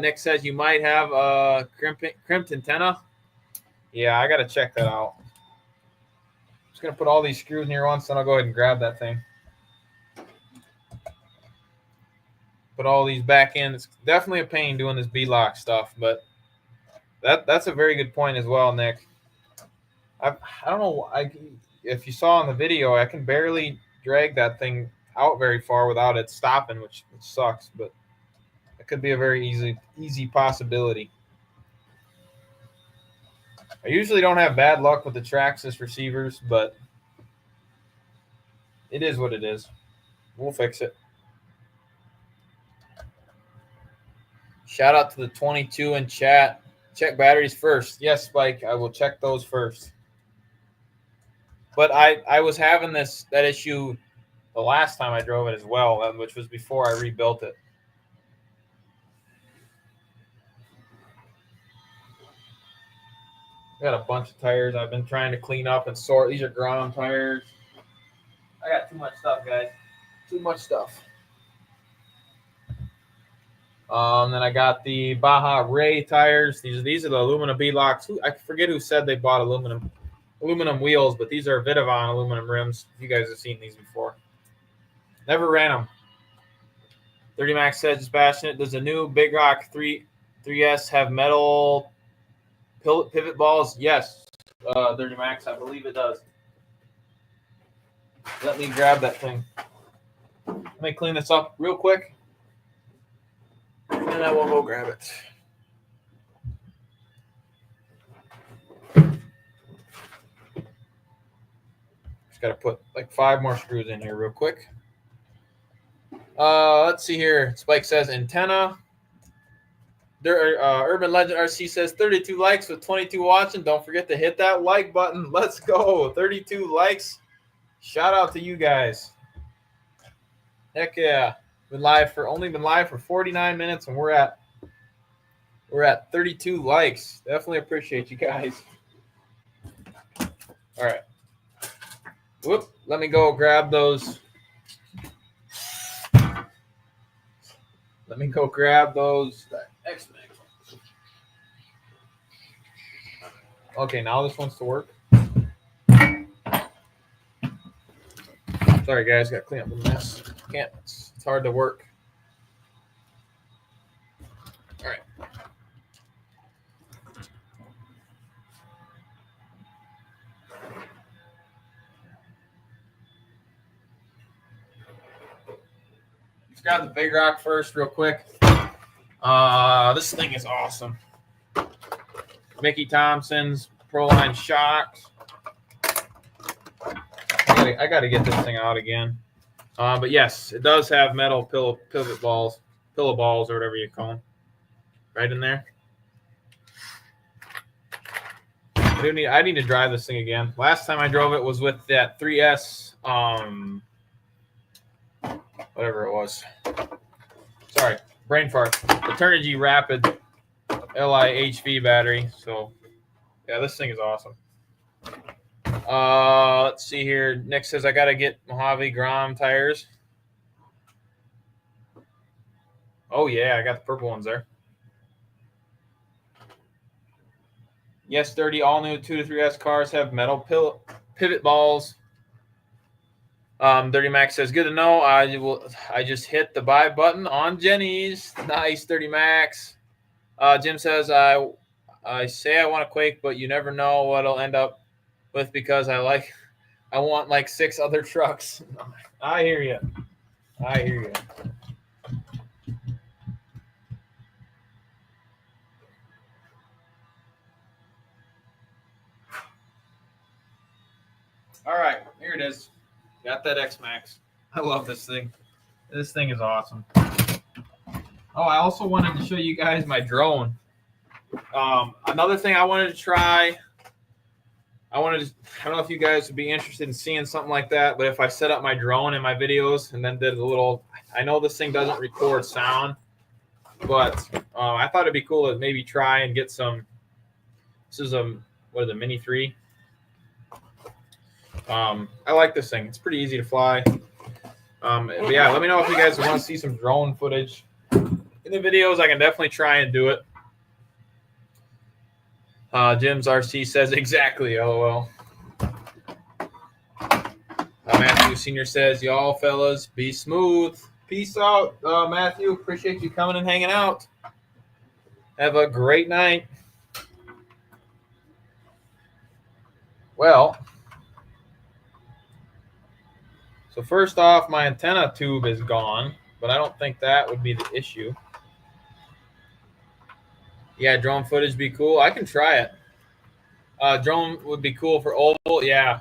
Nick says you might have a crimped antenna. Yeah, I got to check that out. I'm just going to put all these screws in here once, then I'll go ahead and grab that thing. Put all these back in. It's definitely a pain doing this B-lock stuff, but that's a very good point as well, Nick. I don't know. If you saw in the video, I can barely drag that thing out very far without it stopping, which sucks, but it could be a very easy possibility. I usually don't have bad luck with the Traxxas receivers, but it is what it is. We'll fix it. Shout out to the 22 in chat. Check batteries first. Yes, Spike, I will check those first. But I was having that issue the last time I drove it as well, which was before I rebuilt it. I got a bunch of tires I've been trying to clean up and sort. These are ground tires. I got too much stuff, guys. Too much stuff. Then I got the Baja Ray tires. These are the aluminum B-locks. I forget who said they bought aluminum wheels, but these are Vitavon aluminum rims. You guys have seen these before. Never ran them. 30 Max says, JustBashinit, does the new Big Rock 3S have metal pivot balls? Yes. 30 Max, I believe it does. Let me grab that thing. Let me clean this up real quick, and then we'll go grab it. Just got to put like 5 more screws in here real quick. Let's see here. Spike says antenna. Urban Legend RC says 32 likes with 22 watching. Don't forget to hit that like button. Let's go. 32 likes. Shout out to you guys. Heck yeah. Only been live for 49 minutes, and we're at 32 likes. Definitely appreciate you guys. All right. Whoop. Let me go grab those. X-Max. Okay, now this wants to work. Sorry, guys. Got to clean up the mess. Can't. It's hard to work. All right. grab the big rock first real quick. This thing is awesome. Mickey Thompson's Proline shocks. I got to get this thing out again. But yes, it does have metal pillow balls, or whatever you call them, right in there. I need to drive this thing again. Last time I drove it was with that 3S, whatever it was. Sorry, brain fart. The Turnigy Rapid LIHV battery. So, yeah, this thing is awesome. Let's see here. Nick says I got to get Mojave Grom tires. Oh, yeah, I got the purple ones there. Yes, 30 all-new 2 to 3S cars have metal pivot balls. 30 Max says, good to know. I just hit the buy button on Jenny's. Nice, 30 Max. Jim says, I say I want a Quake, but you never know what I'll end up with because I want like 6 other trucks. I hear you. All right, here it is. Got that X-Max. I love this thing. This thing is awesome. Oh, I also wanted to show you guys my drone. Another thing I wanted to try. I don't know if you guys would be interested in seeing something like that, but if I set up my drone in my videos and then did a little, I know this thing doesn't record sound, but I thought it'd be cool to maybe try and get some. This is what is it, Mini 3? I like this thing. It's pretty easy to fly. But yeah, let me know if you guys want to see some drone footage in the videos. I can definitely try and do it. Jim's RC says exactly. LOL. Matthew Senior says, y'all fellas be smooth. Peace out, Matthew. Appreciate you coming and hanging out. Have a great night. Well, so first off, my antenna tube is gone, but I don't think that would be the issue. Yeah, drone footage be cool. I can try it. Drone would be cool for oval. Yeah.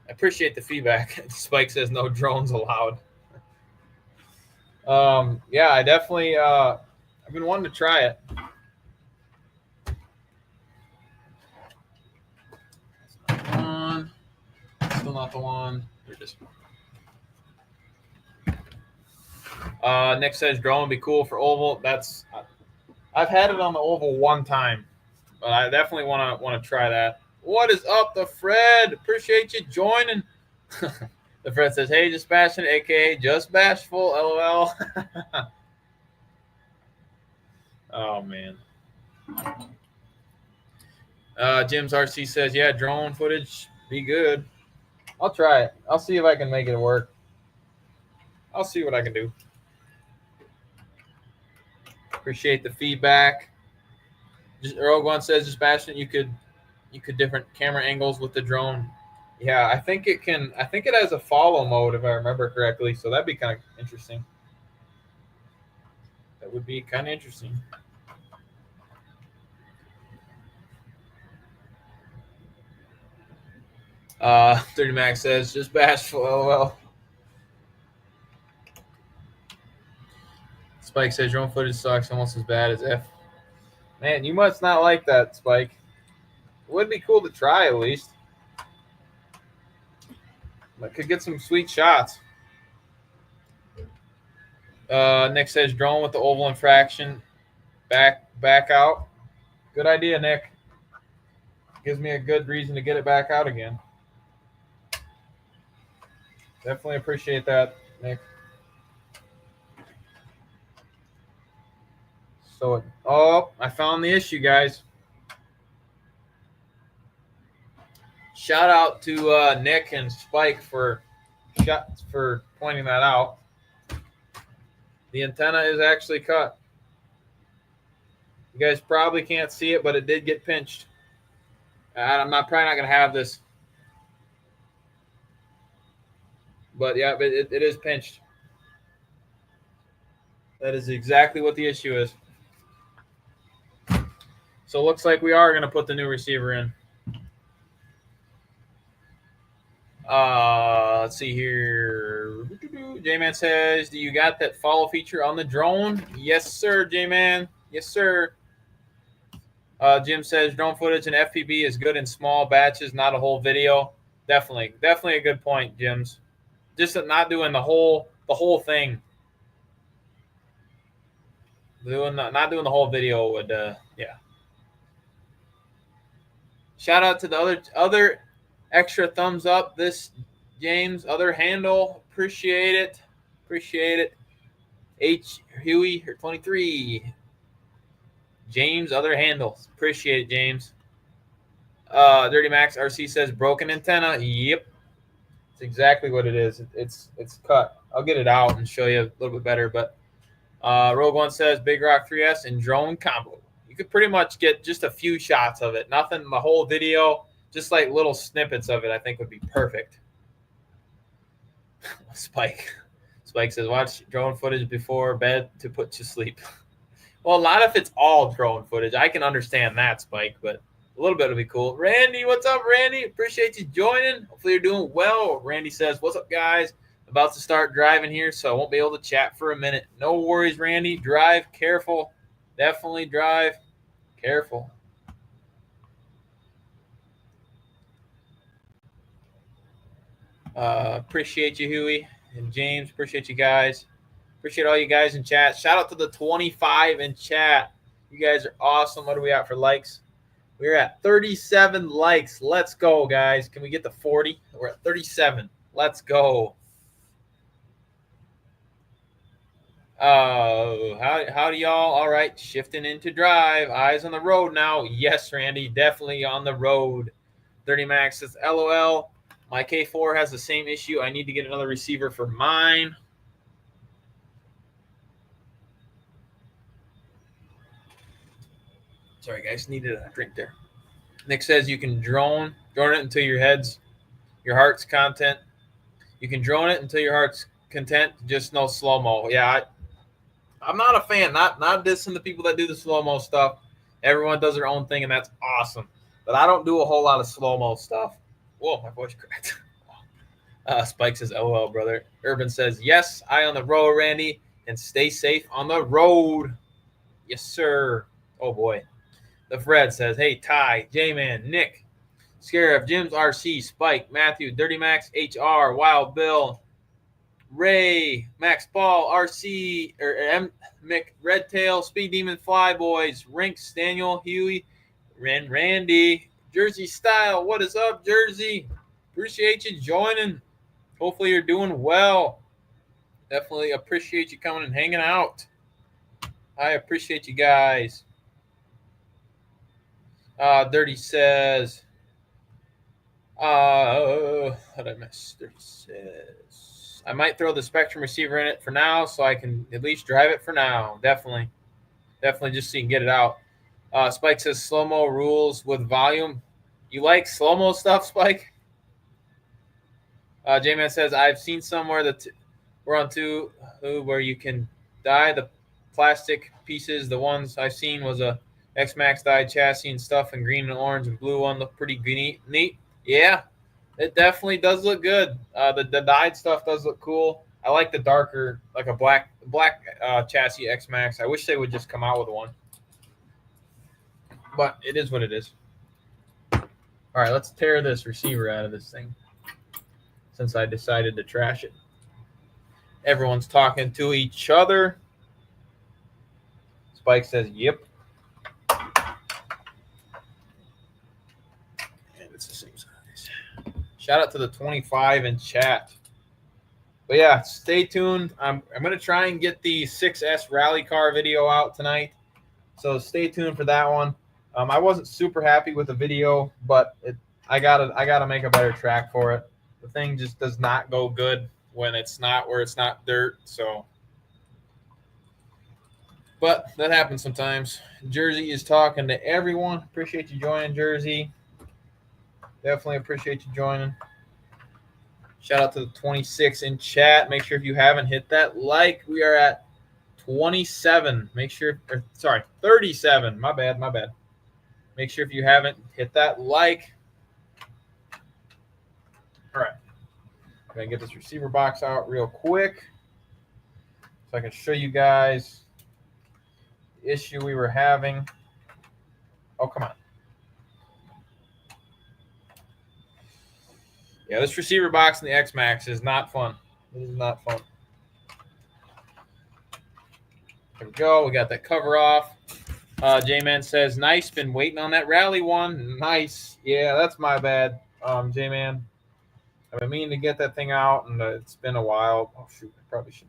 I appreciate the feedback. Spike says no drones allowed. Yeah, I definitely, I've been wanting to try it. Still not the one. Here it is. Nick says drone would be cool for oval. I've had it on the oval one time, but I definitely want to try that. What is up, the Fred? Appreciate you joining. The Fred says, hey, just bashing, aka just bashful, LOL. Oh man. Jim's RC says, yeah, drone footage be good. I'll try it. I'll see if I can make it work. I'll see what I can do. Appreciate the feedback. Rogue One says, just bashing, you could different camera angles with the drone. Yeah, I think it can. I think it has a follow mode if I remember correctly. So that'd be kind of interesting. That would be kind of interesting. Uh, 30 Max says, just bashful, LOL. Spike says, drone footage sucks almost as bad as F. Man, you must not like that, Spike. It would be cool to try at least. I could get some sweet shots. Nick says, drone with the oval infraction. Back out. Good idea, Nick. Gives me a good reason to get it back out again. Definitely appreciate that, Nick. So, I found the issue, guys. Shout out to Nick and Spike for pointing that out. The antenna is actually cut. You guys probably can't see it, but it did get pinched. I'm probably not going to have this. But yeah, it is pinched. That is exactly what the issue is. So it looks like we are going to put the new receiver in. Let's see here. J-Man says, do you got that follow feature on the drone? Yes, sir, J-Man. Yes, sir. Jim says, drone footage and FPV is good in small batches, not a whole video. Definitely a good point, Jim's. Just not doing the whole thing. Not doing the whole video would, yeah. Shout out to the other extra thumbs up. This James other handle, appreciate it. H Huey 23. James other handles, appreciate it, James. Dirty Max RC says broken antenna. Yep, it's exactly what it is. It's cut. I'll get it out and show you a little bit better. But Rogue One says Big Rock 3S and drone combo. You could pretty much get just a few shots of it. Nothing the whole video, just like little snippets of it, I think would be perfect. Spike says, watch drone footage before bed to put to sleep. Well, not if it's all drone footage. I can understand that, Spike, but a little bit would be cool. Randy, what's up, Randy? Appreciate you joining. Hopefully you're doing well. Randy says, what's up, guys? About to start driving here, so I won't be able to chat for a minute. No worries, Randy. Drive careful. Definitely drive careful. Appreciate you, Huey and James. Appreciate you guys. Appreciate all you guys in chat. Shout out to the 25 in chat. You guys are awesome. What are we at for likes? We're at 37 likes. Let's go, guys. Can we get to 40? We're at 37. Let's go. Howdy, y'all. All right, shifting into drive. Eyes on the road now. Yes, Randy, definitely on the road. 30 Max says, LOL. My K4 has the same issue. I need to get another receiver for mine. Sorry, guys, needed a drink there. Nick says you can drone it until your heart's content. You can drone it until your heart's content. Just no slow mo. Yeah, I'm not a fan. Not dissing the people that do the slow mo stuff. Everyone does their own thing, and that's awesome. But I don't do a whole lot of slow mo stuff. Whoa, my voice cracked. Spike says, "LOL, brother." Urban says, "Yes, eye on the road, Randy, and stay safe on the road." Yes, sir. Oh boy. The Fred says, "Hey, Ty, J-Man, Nick, Scarab, Jim's RC, Spike, Matthew, Dirty Max, HR, Wild Bill, Ray, Max Paul, RC, M, Mick, Redtail, Speed Demon, Flyboys, Rinks, Daniel, Huey, Randy, Jersey Style. What is up, Jersey? Appreciate you joining. Hopefully you're doing well. Definitely appreciate you coming and hanging out. I appreciate you guys. Dirty says, what did I miss? Dirty says, I might throw the Spectrum receiver in it for now so I can at least drive it for now. Definitely just so you can get it out. Spike says slow-mo rules with volume. You like slow-mo stuff, Spike? J-Man says, I've seen somewhere that we're on two where you can dye the plastic pieces. The ones I've seen was a X-Max dyed chassis and stuff, and green and orange and blue one look pretty neat. Yeah, it definitely does look good. The dyed stuff does look cool. I like the darker, like a black chassis X-Max. I wish they would just come out with one. But it is what it is. All right, let's tear this receiver out of this thing since I decided to trash it. Everyone's talking to each other. Spike says, yep. And it's the same size. Shout out to the 25 in chat. But yeah, stay tuned. I'm going to try and get the 6S rally car video out tonight. So stay tuned for that one. I wasn't super happy with the video, but I gotta make a better track for it. The thing just does not go good when it's not where it's not dirt. So, but that happens sometimes. Jersey is talking to everyone. Appreciate you joining, Jersey. Definitely appreciate you joining. Shout out to the 26 in chat. Make sure if you haven't hit that like. We are at 27. Make sure, sorry, 37. My bad. Make sure if you haven't, hit that like. All right. I'm going to get this receiver box out real quick so I can show you guys the issue we were having. Oh, come on. Yeah, this receiver box in the X-Max is not fun. It is not fun. There we go. We got that cover off. J-Man says, nice. Been waiting on that rally one. Nice. Yeah, that's my bad, J-Man. I've been meaning to get that thing out, and it's been a while. Oh, shoot. I probably should.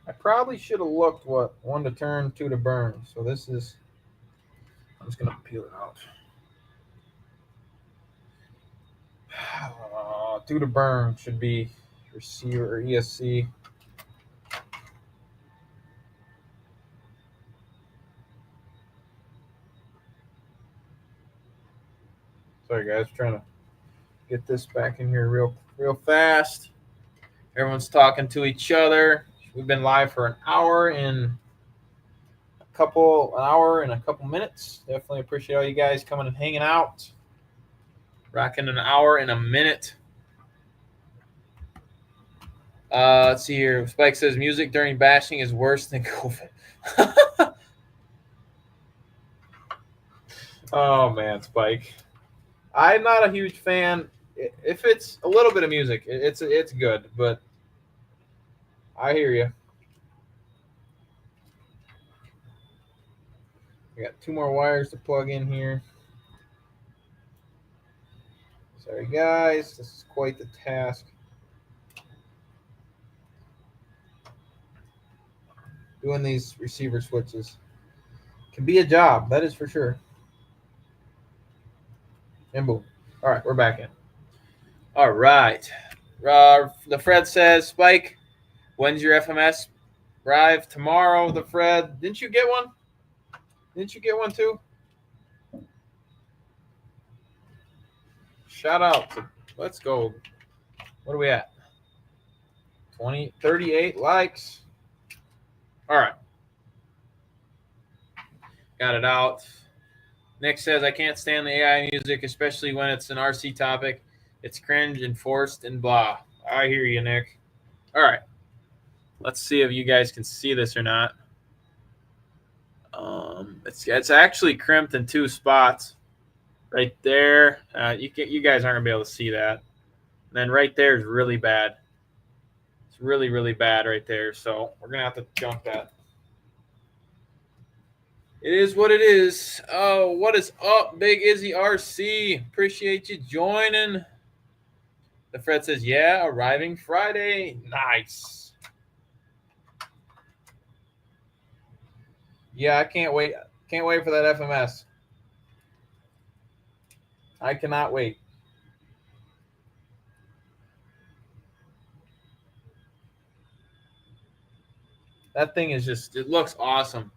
I probably should have looked what 1 to turn, 2 to burn. So this is, I'm just going to peel it out. 2 to burn should be receiver or ESC. Sorry, guys. Trying to get this back in here real fast. Everyone's talking to each other. We've been live for an hour and a couple minutes. Definitely appreciate all you guys coming and hanging out. Rocking an hour and a minute. Let's see here. Spike says music during bashing is worse than COVID. Oh man, Spike. I'm not a huge fan. If it's a little bit of music, it's good, but I hear you. We got 2 more wires to plug in here. Sorry, guys. This is quite the task. Doing these receiver switches can be a job. That is for sure. And boom. All right, we're back in. All right. The Fred says, Spike, when's your FMS arrive? Tomorrow, the Fred. Didn't you get one? Didn't you get one too? Shout out to, let's go. What are we at? 38 likes. All right. Got it out. Nick says, I can't stand the AI music, especially when it's an RC topic. It's cringe and forced and blah. I hear you, Nick. All right. Let's see if you guys can see this or not. It's actually crimped in 2 spots. Right there. You guys aren't going to be able to see that. And then right there is really bad. It's really, really bad right there. So we're going to have to jump that. It is what it is. Oh, what is up, Big Izzy RC? Appreciate you joining. The Fred says, yeah, arriving Friday. Nice. Yeah, I can't wait. Can't wait for that FMS. I cannot wait. That thing is just, it looks awesome.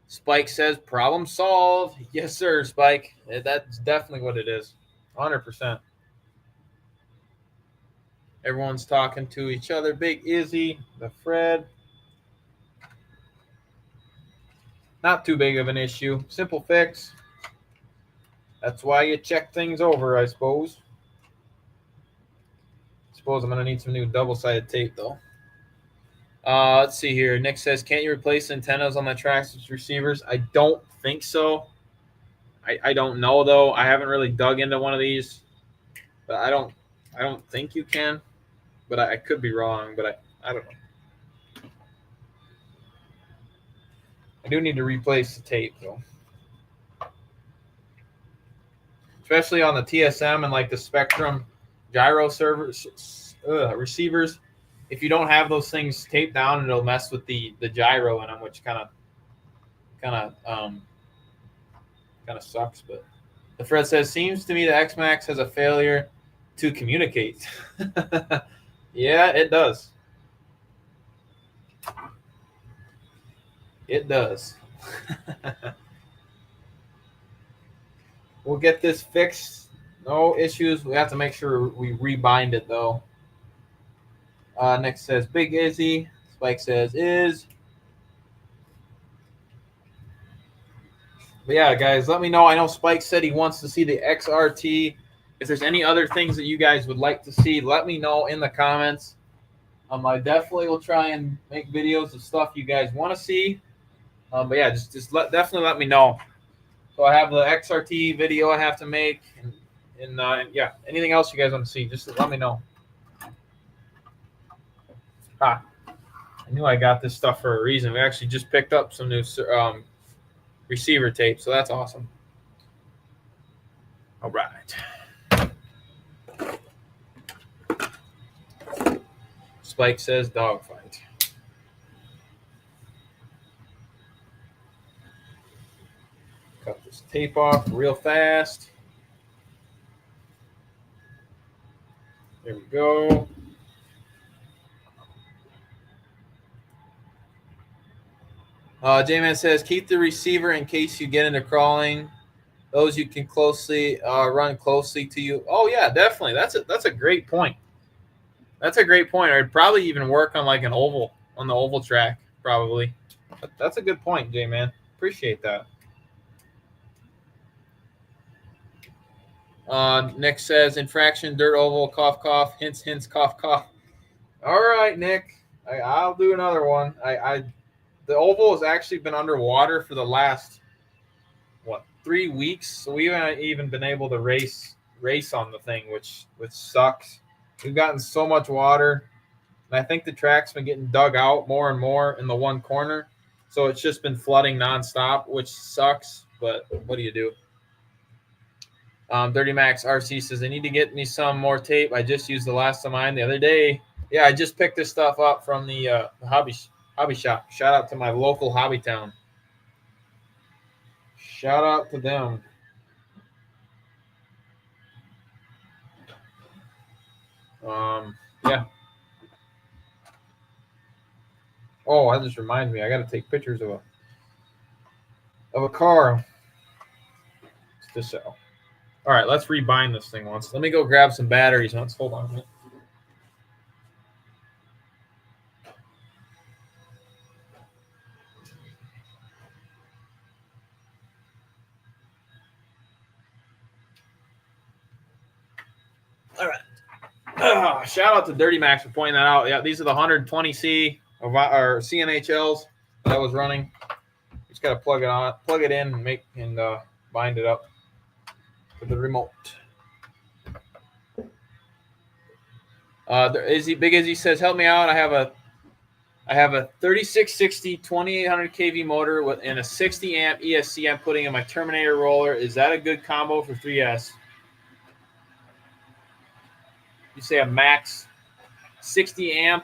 Spike says, problem solved. Yes, sir, Spike. That's definitely what it is. 100%. Everyone's talking to each other. Big Izzy, the Fred. Not too big of an issue. Simple fix. That's why you check things over, I suppose. I'm going to need some new double-sided tape, though. Let's see here. Nick says, can't you replace antennas on the Traxxas receivers? I don't think so. I don't know, though. I haven't really dug into one of these. But I don't think you can. But I could be wrong, but I don't know. I do need to replace the tape, though. Especially on the TSM and like the Spectrum gyro receivers. If you don't have those things taped down, it'll mess with the gyro in them, which kind of sucks. But the Fred says, seems to me the X-Max has a failure to communicate. Yeah, it does. It does. We'll get this fixed. No issues. We have to make sure we rebind it, though. Nick says Big Izzy. Spike says is. But yeah, guys, let me know. I know Spike said he wants to see the XRT. If there's any other things that you guys would like to see, let me know in the comments. I definitely will try and make videos of stuff you guys want to see. But yeah, definitely let me know. So I have the XRT video I have to make, and yeah, anything else you guys want to see, just let me know. I knew I got this stuff for a reason. We actually just picked up some new receiver tape, so that's awesome. All right. Spike says dogfight. Cut this tape off real fast. There we go. J-Man says, keep the receiver in case you get into crawling. Those you can closely run closely to you. Oh yeah, definitely. That's a great point. That's a great point. I'd probably even work on like an oval on the oval track, probably. But that's a good point, J-Man. Appreciate that. Nick says infraction, dirt oval, cough, cough, hints, hints, cough, cough. All right, Nick. I'll do another one. The oval has actually been underwater for the last 3 weeks, so we haven't even been able to race on the thing, which sucks. We've gotten so much water, and I think the track's been getting dug out more and more in the one corner, so it's just been flooding nonstop, which sucks. But what do you do? Dirty Max RC says I need to get me some more tape. I just used the last of mine the other day. Yeah, I just picked this stuff up from the hobby shop. Shout out to my local hobby town. Shout out to them. Yeah. Oh, that just reminds me. I got to take pictures of a car to sell. All right, let's rebind this thing once. Let me go grab some batteries once. Hold on a minute. All right. Shout out to Dirty Max for pointing that out. Yeah, these are the 120C or CNHLs that I was running. Just gotta plug it in, and bind it up to the remote. Big Izzy says, help me out. I have a 3660 2800 kV motor and a 60 amp ESC I'm putting in my Terminator roller. Is that a good combo for 3S? You say a max 60 amp.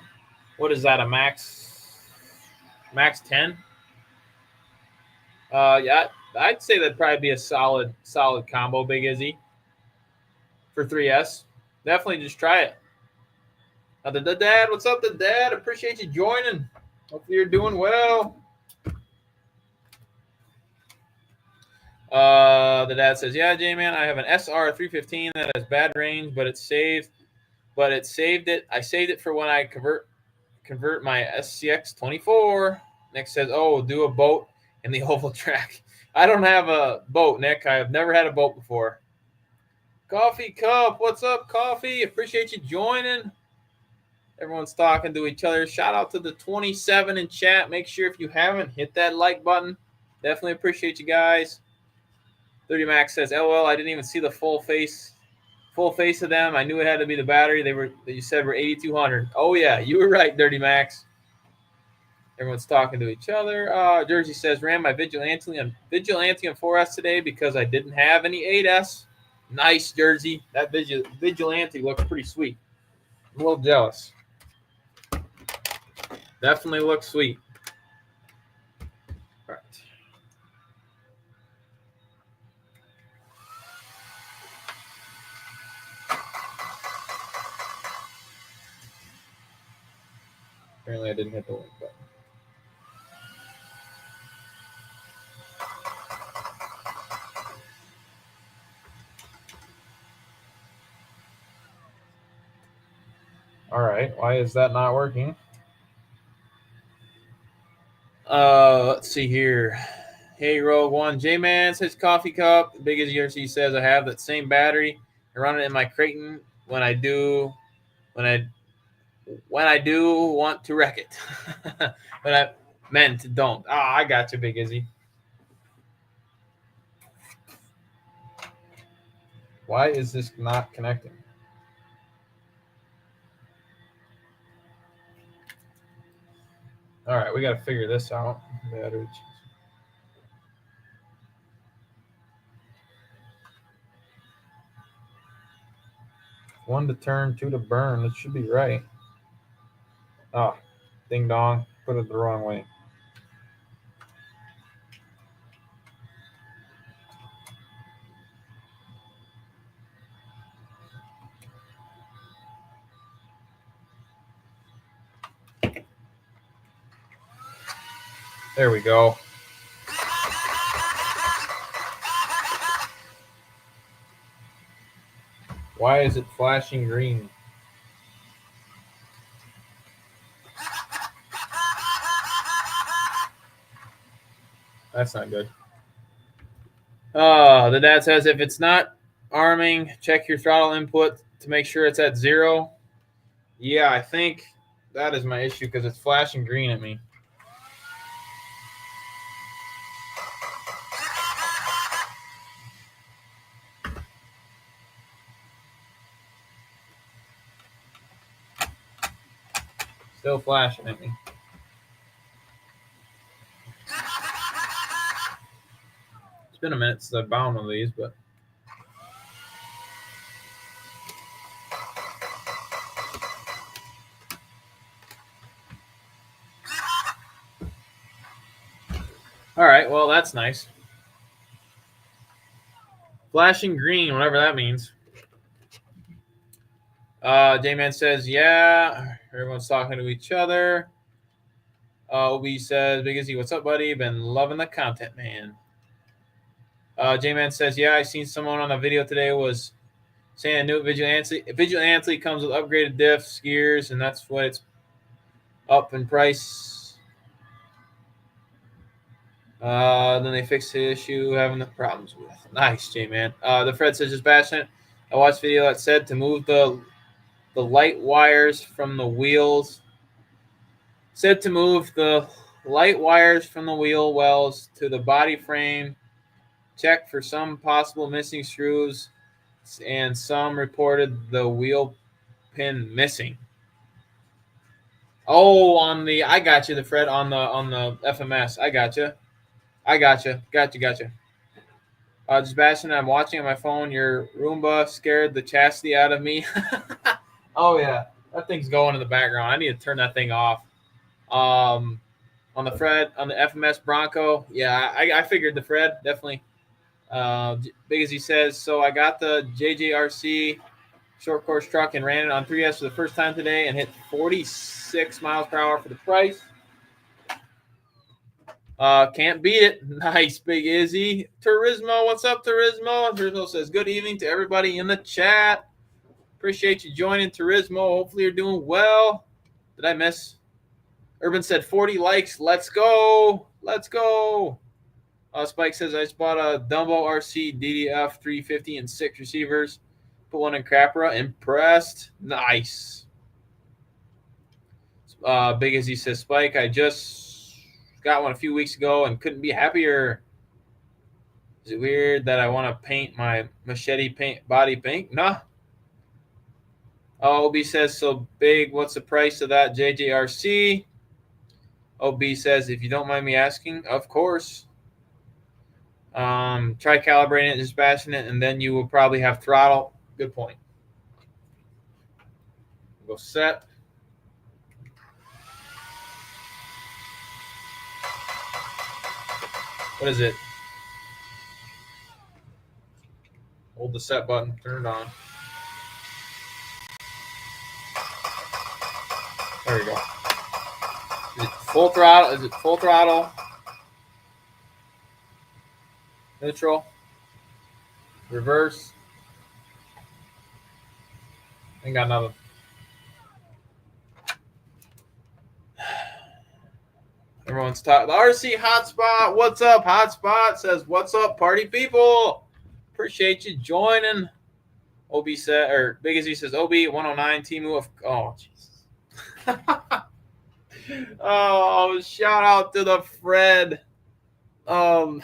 What is that? A max 10? Yeah, I'd say that'd probably be a solid combo, Big Izzy, for 3S. Definitely just try it. The dad, what's up, the dad? Appreciate you joining. Hopefully you're doing well. The dad says, yeah, J-Man, I have an SR315 that has bad range, but it saved it. I saved it for when I convert my SCX24. Nick says, oh, do a boat in the oval track. I don't have a boat, Nick. I have never had a boat before. Coffee Cup, what's up, Coffee? Appreciate you joining. Everyone's talking to each other. Shout out to the 27 in chat. Make sure if you haven't, hit that like button. Definitely appreciate you guys. 30 Max says, LOL, I didn't even see the full face of them. I knew it had to be the battery. You said were 8200. Oh yeah, you were right, Dirty Max. Everyone's talking to each other. Jersey says, ran my Vigilante on 4S today because I didn't have any 8S. Nice, Jersey. That Vigilante looks pretty sweet. I'm a little jealous. Definitely looks sweet. All right. Apparently I didn't hit the link button. All right. Why is that not working? Let's see here. Hey, Rogue One. J-Man says coffee cup. Big as ERC says I have that same battery. I run it in my Creighton when I do want to wreck it. But I meant don't. Ah, I got you, Big Izzy. Why is this not connecting? All right, we got to figure this out. Battery. One to turn, two to burn. It should be right. Ah, ding dong. Put it the wrong way. There we go. Why is it flashing green? That's not good. The dad says if it's not arming, check your throttle input to make sure it's at 0. Yeah, I think that is my issue because it's flashing green at me. Still flashing at me. It's been a minute since I've bound one of these, but all right, well, that's nice. Flashing green, whatever that means. J-Man says, yeah. Everyone's talking to each other. OB says, Big Izzy, what's up, buddy? Been loving the content, man. J-Man says, yeah, I seen someone on a video today was saying a new Vigilante comes with upgraded diffs, gears, and that's what it's up in price. Then they fixed the issue having the problems with. Nice, J-Man. The Fred says, JustBashinit. I watched a video that said to move the light wires from the wheels. Said to move the light wires from the wheel wells to the body frame. Check for some possible missing screws, and some reported the wheel pin missing. Oh, I got you, the Fred on the FMS. I got you. Gotcha. Just bashing. I'm watching on my phone. Your Roomba scared the chastity out of me. Oh yeah, that thing's going in the background. I need to turn that thing off. On the Fred, on the FMS Bronco, yeah, I figured the Fred definitely. Big as he says, so I got the JJRC short course truck and ran it on 3S for the first time today and hit 46 miles per hour for the price. Can't beat it. Nice, Big Izzy. Turismo, what's up, Turismo? Turismo says, good evening to everybody in the chat. Appreciate you joining, Turismo. Hopefully you're doing well. Did I miss? Urban said 40 likes. Let's go. Spike says, I just bought a Dumbo RC DDF 350 and 6 receivers. Put one in Capra. Impressed. Nice. Big as he says, Spike, I just got one a few weeks ago and couldn't be happier. Is it weird that I want to paint my machete body pink? Nah. OB says, so Big, what's the price of that JJRC? OB says, if you don't mind me asking, of course. Try calibrating it, just bashing it, and then you will probably have throttle. Good point. Go set. What is it? Hold the set button, turn it on. There we go. Is it full throttle? Neutral? Reverse? Ain't got nothing. Everyone's talking. The RC Hotspot. What's up? Hotspot says, "What's up, party people? Appreciate you joining." OB said, or Big Izzy says, "OB 109 Timu of." Oh Jesus. Oh, shout out to the Fred. Oh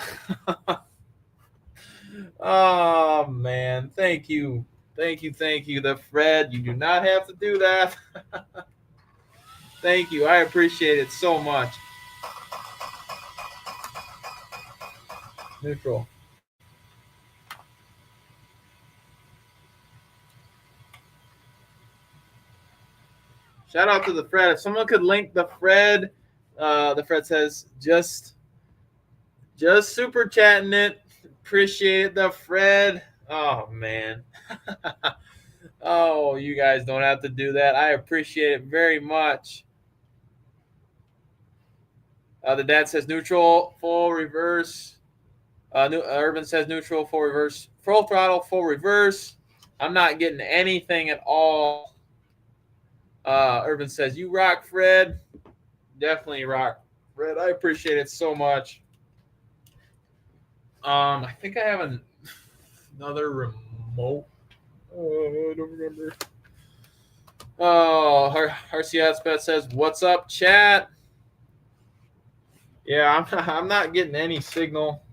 man, thank you, the Fred. You do not have to do that. Thank you, I appreciate it so much. Neutral. Shout out to the Fred. If someone could link the Fred says just super chatting it. Appreciate the Fred. Oh man. Oh, you guys don't have to do that. I appreciate it very much. The dad says neutral, full reverse. Urban says neutral, full reverse, full throttle, full reverse. I'm not getting anything at all. Urban says, "You rock, Fred." Definitely rock, Fred. I appreciate it so much. I think I have another remote. I don't remember. Oh, RCS says, "What's up, chat?" Yeah, I'm not getting any signal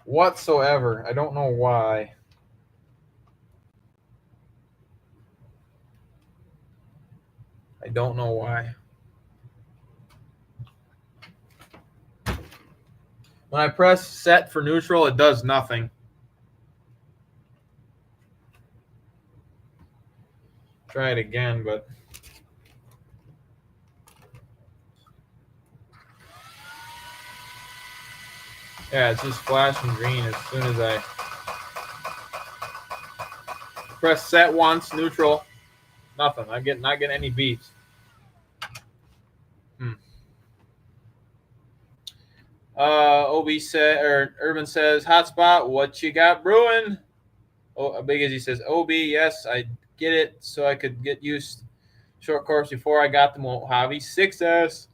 whatsoever. I don't know why. I don't know why. When I press set for neutral, it does nothing. Try it again, but yeah, it's just flashing green as soon as I press set once, neutral, nothing. I'm not getting any beeps. OB said, or Urban says, "Hotspot, what you got brewing?" Oh, Big Izzy says, "OB, yes, I get it, so I could get used short course before I got the Mojave 6S."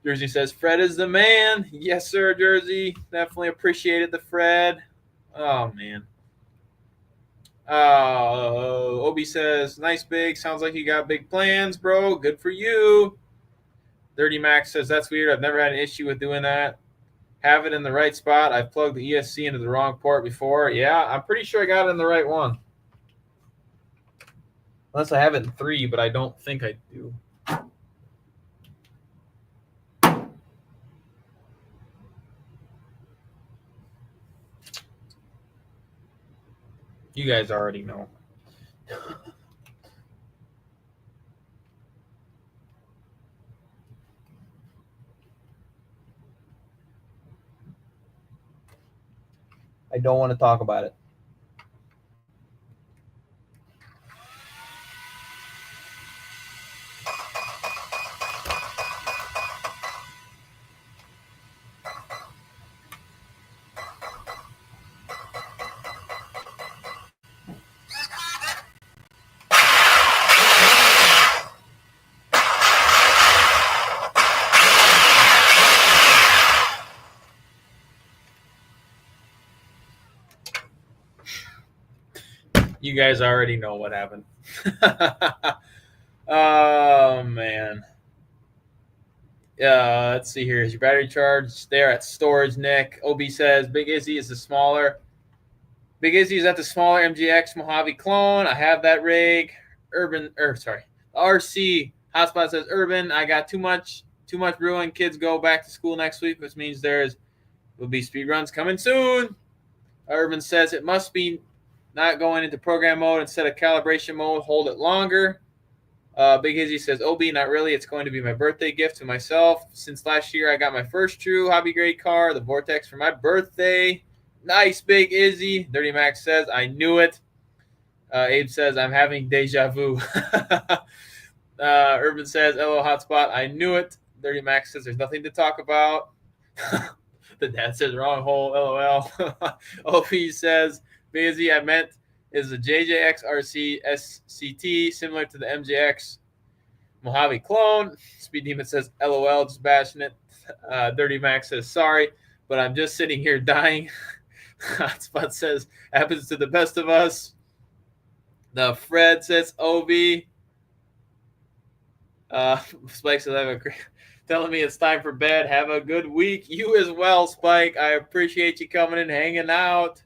Jersey says, "Fred is the man." Yes, sir, Jersey. Definitely appreciated the Fred. Oh man. Obi says, "Nice big. Sounds like you got big plans, bro. Good for you." Dirty Max says, "That's weird. I've never had an issue with doing that. Have it in the right spot. I've plugged the ESC into the wrong port before." Yeah, I'm pretty sure I got it in the right one. Unless I have it in 3, but I don't think I do. You guys already know. I don't want to talk about it. You guys already know what happened. Oh, man. Let's see here. Is your battery charged? There at storage, Nick. OB says, Big Izzy is the smaller. Big Izzy is at the smaller MGX Mojave clone. I have that rig. RC Hotspot says, Urban, I got too much brewing. Kids go back to school next week, which means will be speed runs coming soon. Urban says it must be not going into program mode instead of calibration mode. Hold it longer. Big Izzy says, OB, not really. It's going to be my birthday gift to myself. Since last year, I got my first true hobby grade car, the Vortex, for my birthday. Nice, Big Izzy. Dirty Max says, I knew it. Abe says, I'm having deja vu. Urban says, LO Hotspot, I knew it. Dirty Max says, there's nothing to talk about. The dad says, wrong hole, LOL. OP says, Busy, I meant is the JJX RC SCT, similar to the MJX. Mojave Clone. Speed Demon says, LOL, just bashing it. Dirty Max says, sorry, but I'm just sitting here dying. Hotspot says, happens to the best of us. The Fred says, OB. Spike says, I have a great... telling me it's time for bed. Have a good week. You as well, Spike. I appreciate you coming and hanging out.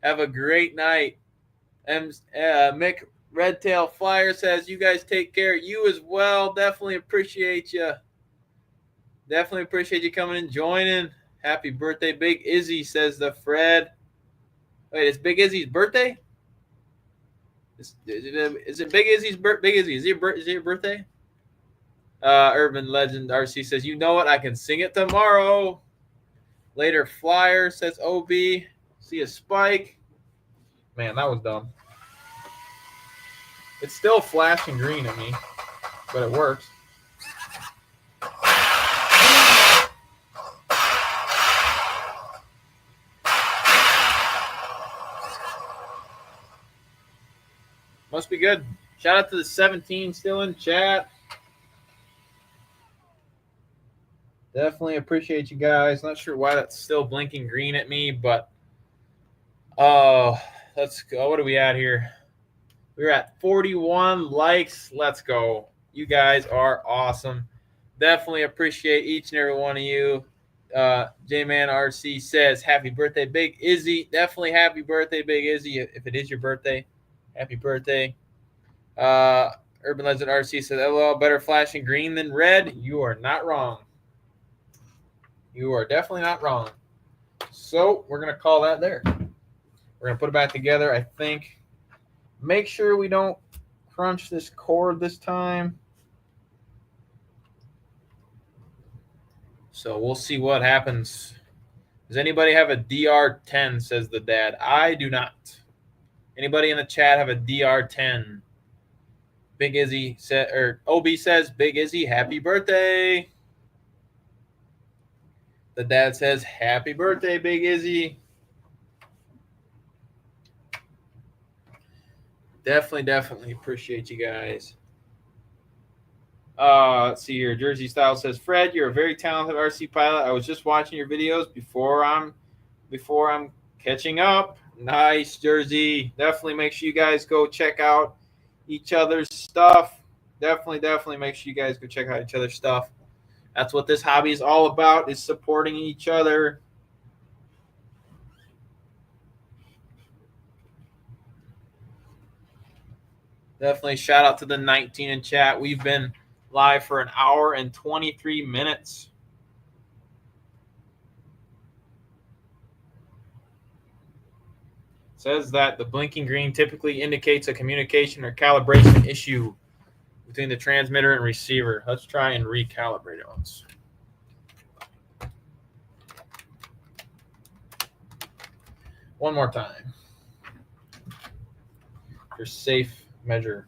Have a great night. Mick Redtail Flyer says, you guys take care. You as well. Definitely appreciate you. Definitely appreciate you coming and joining. Happy birthday, Big Izzy, says the Fred. Wait, it's Big Izzy's birthday? Is it Big Izzy's birthday? Big Izzy, is it your birthday? Urban Legend RC says, you know what? I can sing it tomorrow. Later Flyer says, OB. See a Spike. Man, that was dumb. It's still flashing green at me, but it works. Must be good. Shout out to the 17 still in chat. Definitely appreciate you guys. Not sure why that's still blinking green at me, but let's go. What are we at here? We're at 41 likes. Let's go. You guys are awesome. Definitely appreciate each and every one of you. J-Man RC says, happy birthday, Big Izzy. Definitely happy birthday, Big Izzy. If it is your birthday, happy birthday. Urban Legend RC says, LOL, better flashing green than red. You are not wrong. You are definitely not wrong. So we're going to call that there. We're going to put it back together, I think. Make sure we don't crunch this cord this time. So we'll see what happens. Does anybody have a DR10, says the dad? I do not. Anybody in the chat have a DR10? Big Izzy said, or OB says, Big Izzy, happy birthday. The dad says, happy birthday, Big Izzy. Definitely appreciate you guys. Let's see here. Jersey Style says, Fred, you're a very talented RC pilot. I was just watching your videos before I'm catching up. Nice, Jersey. Definitely make sure you guys go check out each other's stuff. Definitely make sure you guys go check out each other's stuff. That's what this hobby is all about, is supporting each other. Definitely shout out to the 19 in chat. We've been live for an hour and 23 minutes. It says that the blinking green typically indicates a communication or calibration issue between the transmitter and receiver. Let's try and recalibrate it once. One more time. For safe measure.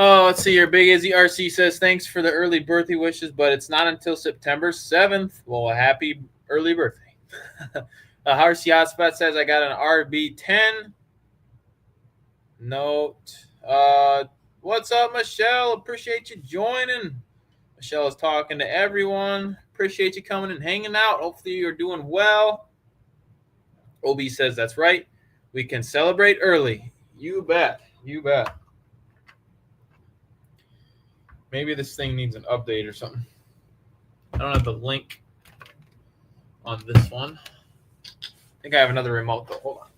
Oh, let's see here. Big Izzy RC says, thanks for the early birthday wishes, but it's not until September 7th. Well, happy early birthday. RC Hotspot says, I got an RB10. Note. What's up, Michelle? Appreciate you joining. Michelle is talking to everyone. Appreciate you coming and hanging out. Hopefully you're doing well. OB says, that's right. We can celebrate early. You bet. You bet. Maybe this thing needs an update or something. I don't have the link on this one. I think I have another remote, though. Hold on.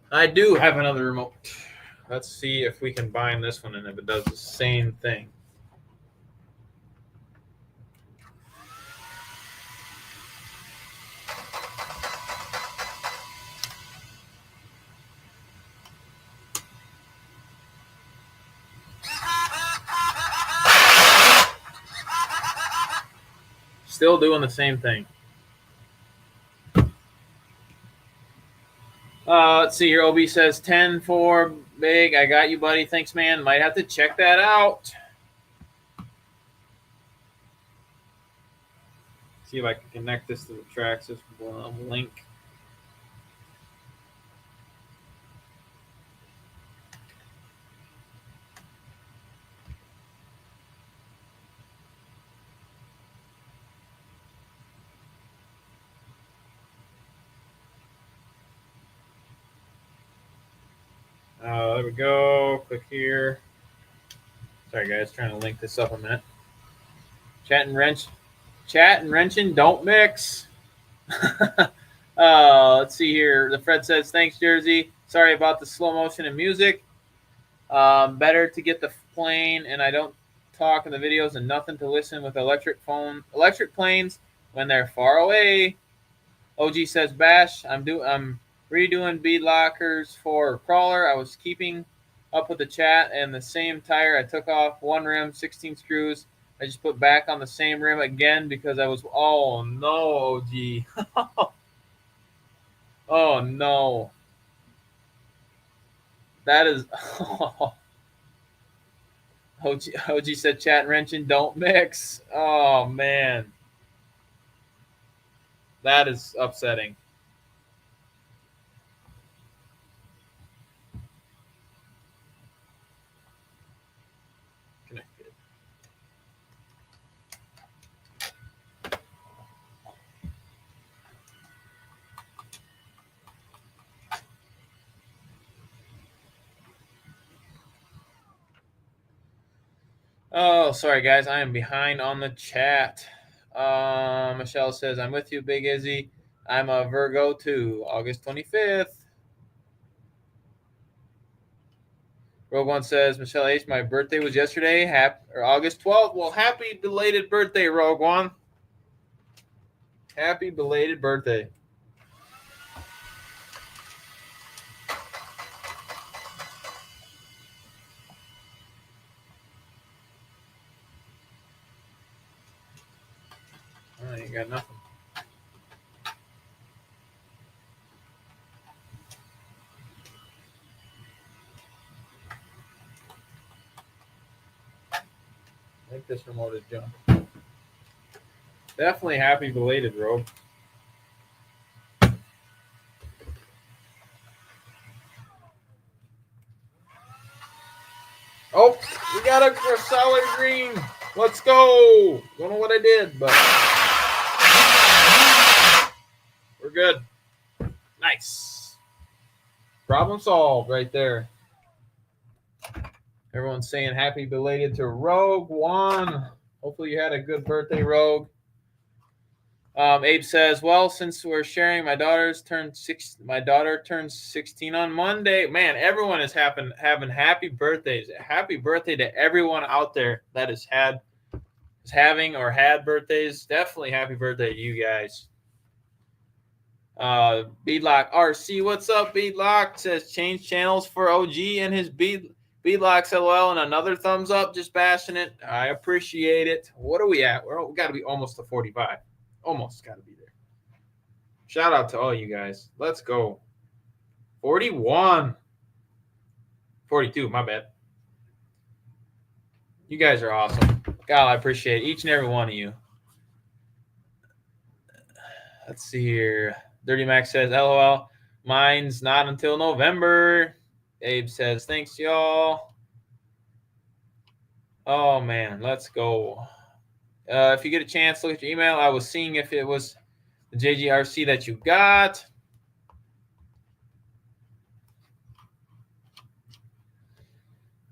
I do have another remote. Let's see if we can bind this one and if it does the same thing. Still doing the same thing. Let's see here. OB says 10-4 big. I got you, buddy. Thanks, man. Might have to check that out. See if I can connect this to the Traxxas link. There we go. Click here. Sorry, guys. Trying to link this up a minute. Chat and wrenching don't mix. Let's see here. The Fred says, thanks, Jersey. Sorry about the slow motion and music. Better to get the plane, and I don't talk in the videos, and nothing to listen with electric planes when they're far away. OG says, Bash, I'm redoing bead lockers for crawler. I was keeping up with the chat, and the same tire I took off, one rim, 16 screws. I just put back on the same rim again because I was, oh no, OG. Oh no. That is, OG said chat and wrenching don't mix. Oh man. That is upsetting. Connected. Oh, sorry guys, I am behind on the chat. Michelle says, I'm with you, Big Izzy. I'm a Virgo too, August 25th. Rogue One says, Michelle H., my birthday was yesterday, August 12th. Well, happy belated birthday, Rogue One. Happy belated birthday. Oh, you got nothing. I think this remote is junk. Definitely happy belated, Rogue. Oh, we got a solid green. Let's go. Don't know what I did, but we're good. Nice. Problem solved right there. Everyone's saying happy belated to Rogue One. Hopefully you had a good birthday, Rogue. Abe says, well, since we're sharing, my daughter turns 16 on Monday. Man, everyone is having happy birthdays. Happy birthday to everyone out there that is having or had birthdays. Definitely happy birthday to you guys. Beadlock RC, what's up? Beadlock says change channels for OG and his Beadlock LOL, and another thumbs up. Just bashing it. I appreciate it. What are we at? We got to be almost to 45. Almost got to be there. Shout out to all you guys. Let's go. 41. 42, my bad. You guys are awesome. God, I appreciate each and every one of you. Let's see here. Dirty Max says, LOL. Mine's not until November. Abe says, thanks, y'all. Oh, man. Let's go. If you get a chance, look at your email. I was seeing if it was the JGRC that you got.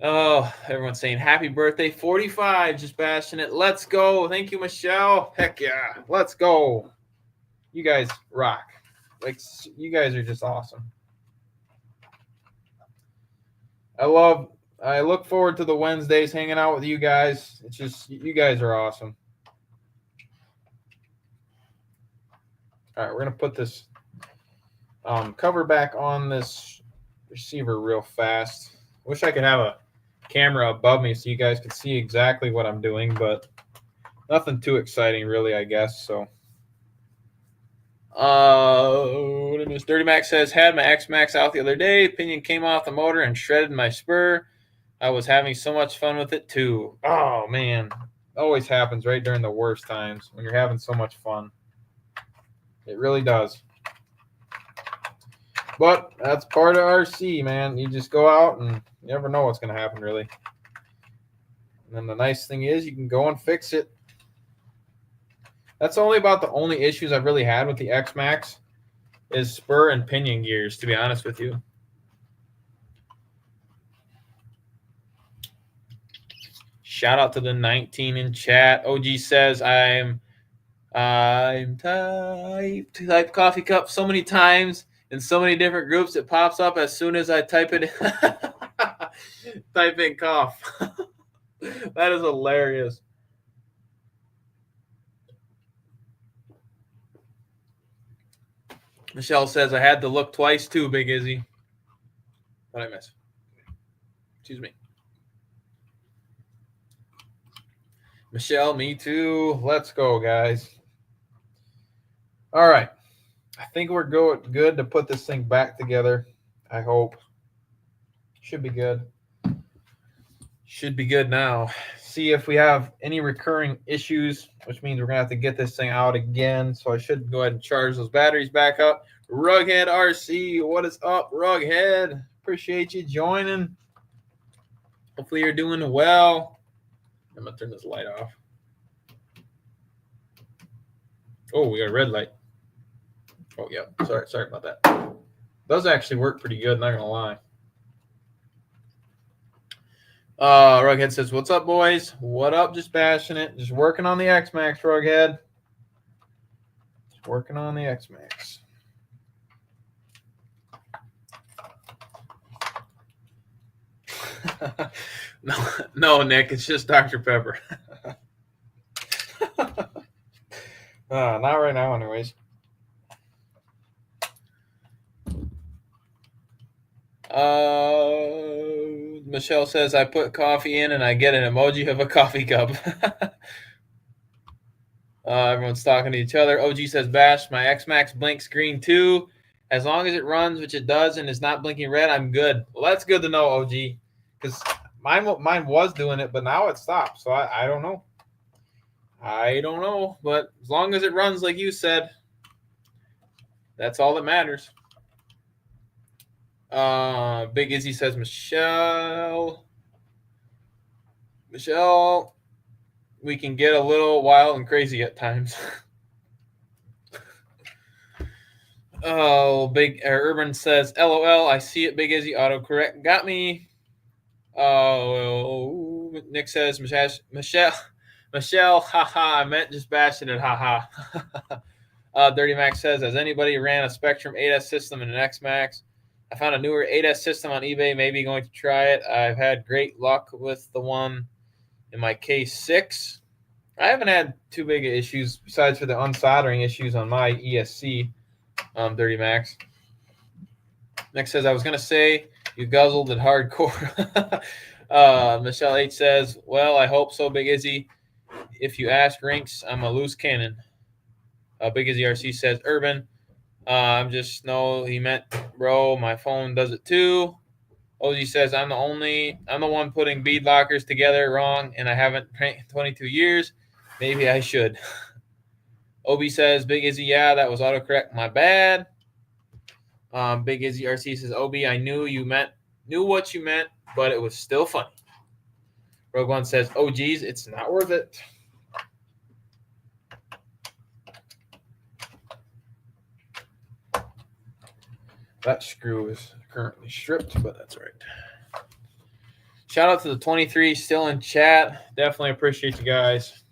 Oh, everyone's saying happy birthday. 45, just bashing it. Let's go. Thank you, Michelle. Heck yeah. Let's go. You guys rock. Like, you guys are just awesome. I look forward to the Wednesdays hanging out with you guys. It's just, you guys are awesome. All right, we're going to put this cover back on this receiver real fast. Wish I could have a camera above me so you guys could see exactly what I'm doing, but Nothing too exciting, really, I guess. So, Dirty Max says, had my X Max out the other day. Pinion came off the motor and shredded my spur. I was having so much fun with it too. Oh man, always happens right during the worst times when you're having so much fun. It really does. But that's part of RC, man. You just go out and you never know what's going to happen, really. And then the nice thing is you can go and fix it. That's only about the only issues I've really had with the X-Max is spur and pinion gears, to be honest with you. Shout out to the 19 in chat. OG says I'm type coffee cup so many times in so many different groups it pops up as soon as I type it in. Type in cough. That is hilarious. Michelle says I had to look twice too, Big Izzy. What did I miss? Excuse me. Michelle, me too. Let's go, guys. All right. I think we're good to put this thing back together. I hope. Should be good. Should be good now. See if we have any recurring issues, which means we're going to have to get this thing out again. So I should go ahead and charge those batteries back up. Rughead RC, what is up, Rughead? Appreciate you joining. Hopefully you're doing well. I'm going to turn this light off. Oh, we got a red light. Oh, yeah. Sorry about that. Those actually work pretty good, not going to lie. Rughead says, what's up, boys? What up, Just Bashinit? Just working on the X-Max, Rughead. Just working on the X-Max. No, Nick, it's just Dr. Pepper. Not right now, anyways. Michelle says, I put coffee in and I get an emoji of a coffee cup. Everyone's talking to each other. OG says, Bash, my X-Max blinks green too. As long as it runs, which it does, and is not blinking red, I'm good. Well, that's good to know, OG. Because mine was doing it, but now it stopped. So I don't know. I don't know. But as long as it runs like you said, that's all that matters. Big Izzy says, Michelle, we can get a little wild and crazy at times. Oh, Urban says, LOL, I see it, Big Izzy, autocorrect got me. Oh, Nick says, Michelle, haha, I meant Just Bashinit, haha. Dirty Max says, has anybody ran a Spectrum 8S system in an X-Max? I found a newer 8S system on eBay, maybe going to try it. I've had great luck with the one in my K6. I haven't had too big of issues besides for the unsoldering issues on my ESC, Dirty Max. Next says, I was going to say you guzzled it hardcore. Michelle H says, well, I hope so, Big Izzy. If you ask Rinks, I'm a loose cannon. Big Izzy RC says, Urban, I'm just he meant, bro, my phone does it too. OG says, I'm the one putting bead lockers together wrong, and I haven't in 22 years. Maybe I should. Obi says, Big Izzy, yeah, that was autocorrect. My bad. Big Izzy RC says, Obi, I knew what you meant, but it was still funny. Rogue One says, oh, geez, it's not worth it. That screw is currently stripped, but that's all right. Shout out to the 23 still in chat. Definitely appreciate you guys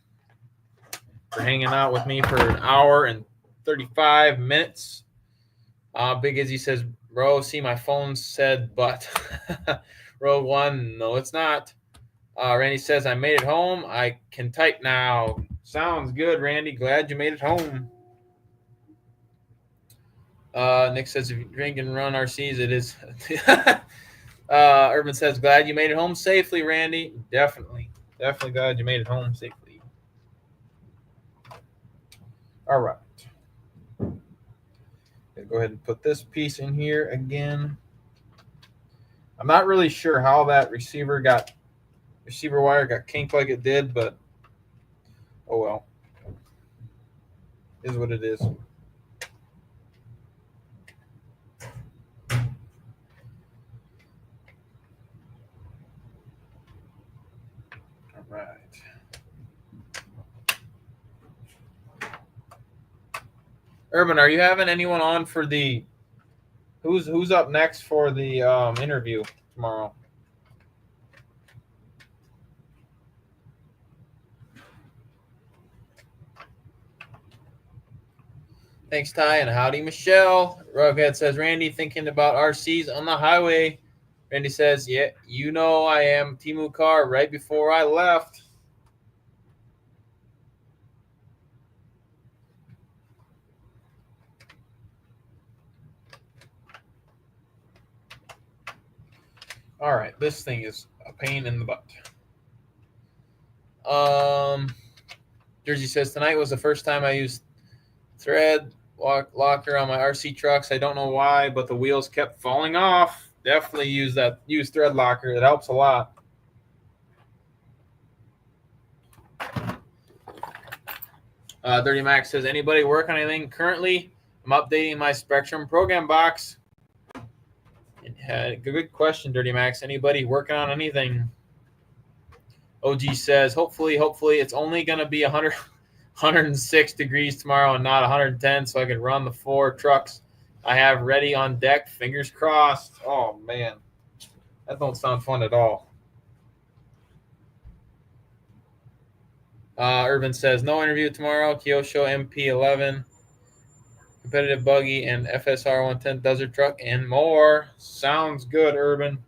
for hanging out with me for an hour and 35 minutes. Big Izzy says, bro, see, my phone said but. Rogue One, no, it's not. Randy says, I made it home. I can type now. Sounds good, Randy. Glad you made it home. Nick says, if you drink and run RCs, it is. Urban says, glad you made it home safely, Randy. Definitely glad you made it home safely. All right. Go ahead and put this piece in here again. I'm not really sure how that receiver wire got kinked like it did, but oh well. Is what it is. All right. Urban, are you having anyone on for the who's up next for the interview tomorrow? Thanks, Ty, and howdy, Michelle. Rughead says, Randy, thinking about RCs on the highway. Randy says, yeah, you know I am Timu car right before I left. All right, this thing is a pain in the butt. Jersey says, tonight was the first time I used thread locker on my RC trucks. I don't know why, but the wheels kept falling off. Definitely use thread locker. It helps a lot. Dirty Max says, anybody work on anything currently? I'm updating my Spectrum program box. Good question, Dirty Max. Anybody working on anything? OG says, hopefully it's only going to be 106 degrees tomorrow and not 110, so I can run the 4 trucks I have ready on deck. Fingers crossed. Oh, man. That don't sound fun at all. Urban says, no interview tomorrow. Kyosho MP11, competitive buggy, and FSR 110 desert truck, and more. Sounds good, Urban.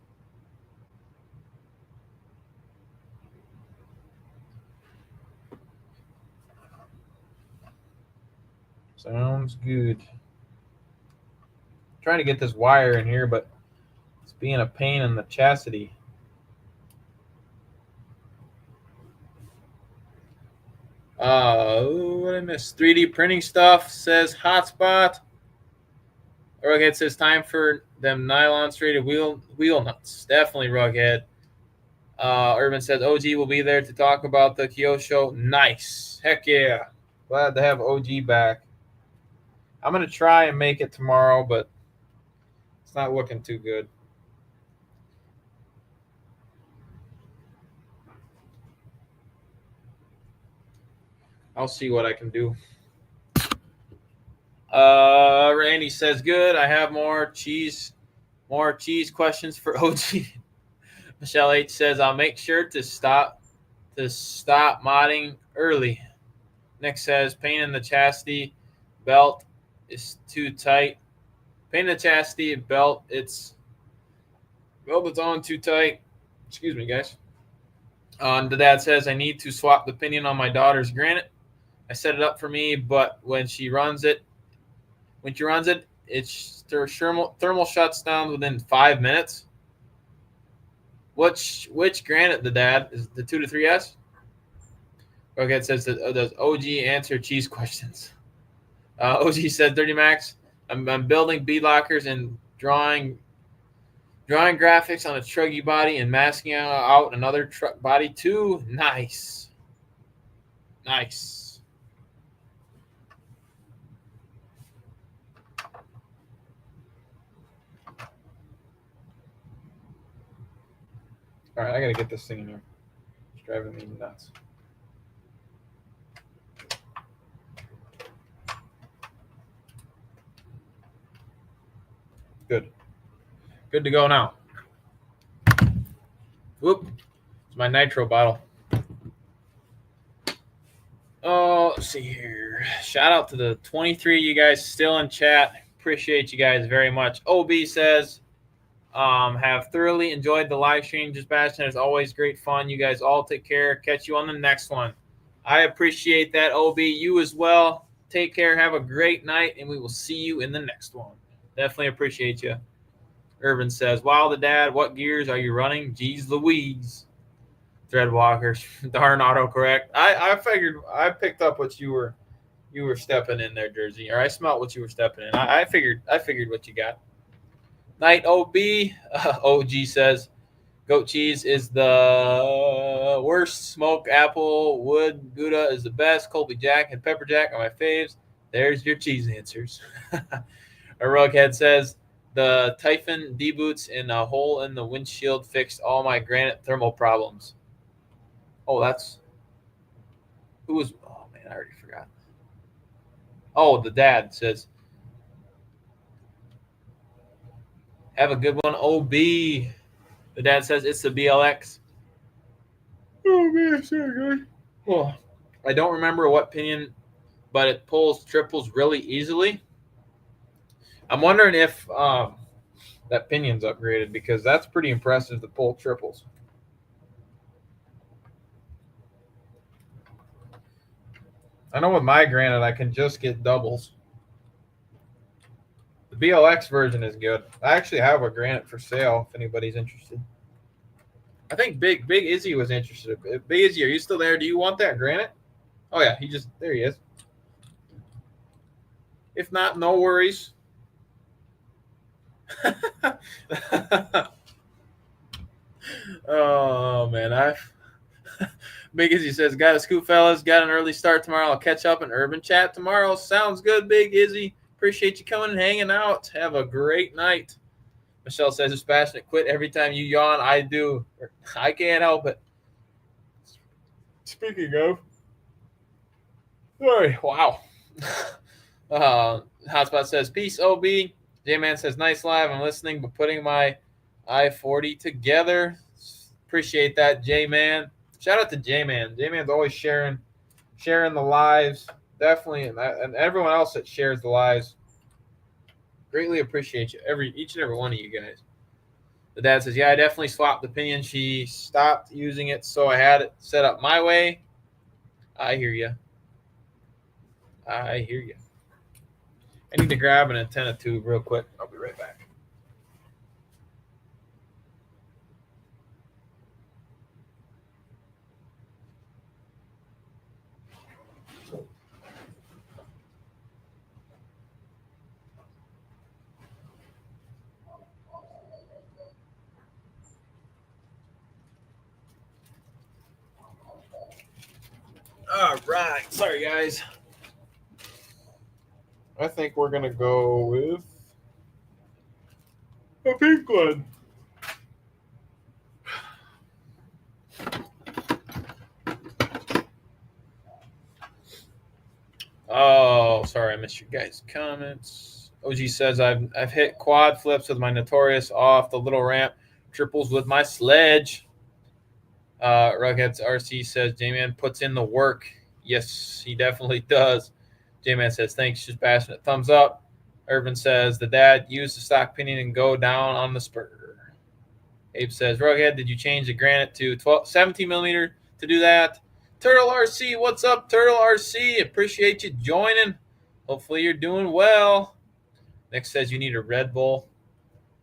Sounds good. Trying to get this wire in here, but it's being a pain in the chastity. What I missed? 3D printing stuff, says Hotspot. Rughead says, time for them nylon straighted wheel nuts. Definitely, Rughead. Urban says, OG will be there to talk about the Kyosho. Nice. Heck yeah. Glad to have OG back. I'm going to try and make it tomorrow, but it's not looking too good. I'll see what I can do. Randy says, good. I have more cheese questions for OG. Michelle H says, I'll make sure to stop modding early. Nick says, pain in the chastity belt is too tight. Pain in the chastity belt, it's on too tight. Excuse me, guys. The dad says, I need to swap the pinion on my daughter's Granite. I set it up for me, but when she runs it, its thermal shuts down within 5 minutes. Which Granite, the dad? Is the 2 to 3S? Okay, it says that does OG answer cheese questions. OG says, Dirty Max, I'm building bead lockers and drawing graphics on a truggy body and masking out another truck body too. Nice. All right, I got to get this thing in here. It's driving me nuts. Good to go now. Whoop. It's my nitro bottle. Oh, let's see here. Shout out to the 23 you guys still in chat. Appreciate you guys very much. OB says, have thoroughly enjoyed the live stream. JustBashinit is always great fun. You guys all take care. Catch you on the next one. I appreciate that, OB. You as well. Take care. Have a great night, and we will see you in the next one. Definitely appreciate you. Urban says, wow, the dad, what gears are you running? Geez Louise. Thread walkers. Darn autocorrect. I figured I picked up what you were You were stepping in there, Jersey, or I smelt what you were stepping in. I figured what you got. Night OB OG says goat cheese is the worst. Smoked apple wood Gouda is the best. Colby Jack and Pepper Jack are my faves. There's your cheese answers. A rughead says the Typhon D boots in a hole in the windshield fixed all my granite thermal problems. Oh, that's who was? Oh man, I already forgot. Oh, the dad says, "Have a good one, OB." The dad says it's the BLX. Oh man, sorry guys. Oh, I don't remember what pinion, but it pulls triples really easily. I'm wondering if that pinion's upgraded because that's pretty impressive to pull triples. I know with my granite I can just get doubles. The BLX version is good. I actually have a granite for sale if anybody's interested. I think Big Izzy was interested. Big Izzy, are you still there? Do you want that granite? Oh yeah, there he is. If not, no worries. Oh man, Big Izzy says, got a scoop, fellas. Got an early start tomorrow. I'll catch up in Urban Chat tomorrow. Sounds good, Big Izzy. Appreciate you coming and hanging out. Have a great night. Michelle says, JustBashinit quit every time you yawn. I do. I can't help it. Speaking of. Sorry. Wow. Hotspot says, peace, OB. J-Man says, nice live. I'm listening, but putting my I-40 together. Appreciate that, J-Man. Shout out to J-Man. J-Man's always sharing the lives. Definitely. And everyone else that shares the lives. Greatly appreciate you. Each and every one of you guys. The dad says, yeah, I definitely swapped the pinion. She stopped using it, so I had it set up my way. I hear you. I need to grab an antenna tube real quick. I'll be right back. All right. Sorry, guys. I think we're going to go with a pink one. Oh, sorry, I missed your guys' comments. OG says I've hit quad flips with my Notorious off the little ramp, triples with my sledge. Rugheads RC says J-Man puts in the work. Yes, he definitely does. J-Man says thanks, JustBashinit. Thumbs up. Irvin says the dad used the stock pinion and go down on the spur. Abe says, Rughead, did you change the granite to 17 millimeter to do that? Turtle RC, what's up, Turtle RC? Appreciate you joining. Hopefully you're doing well. Nick says you need a Red Bull.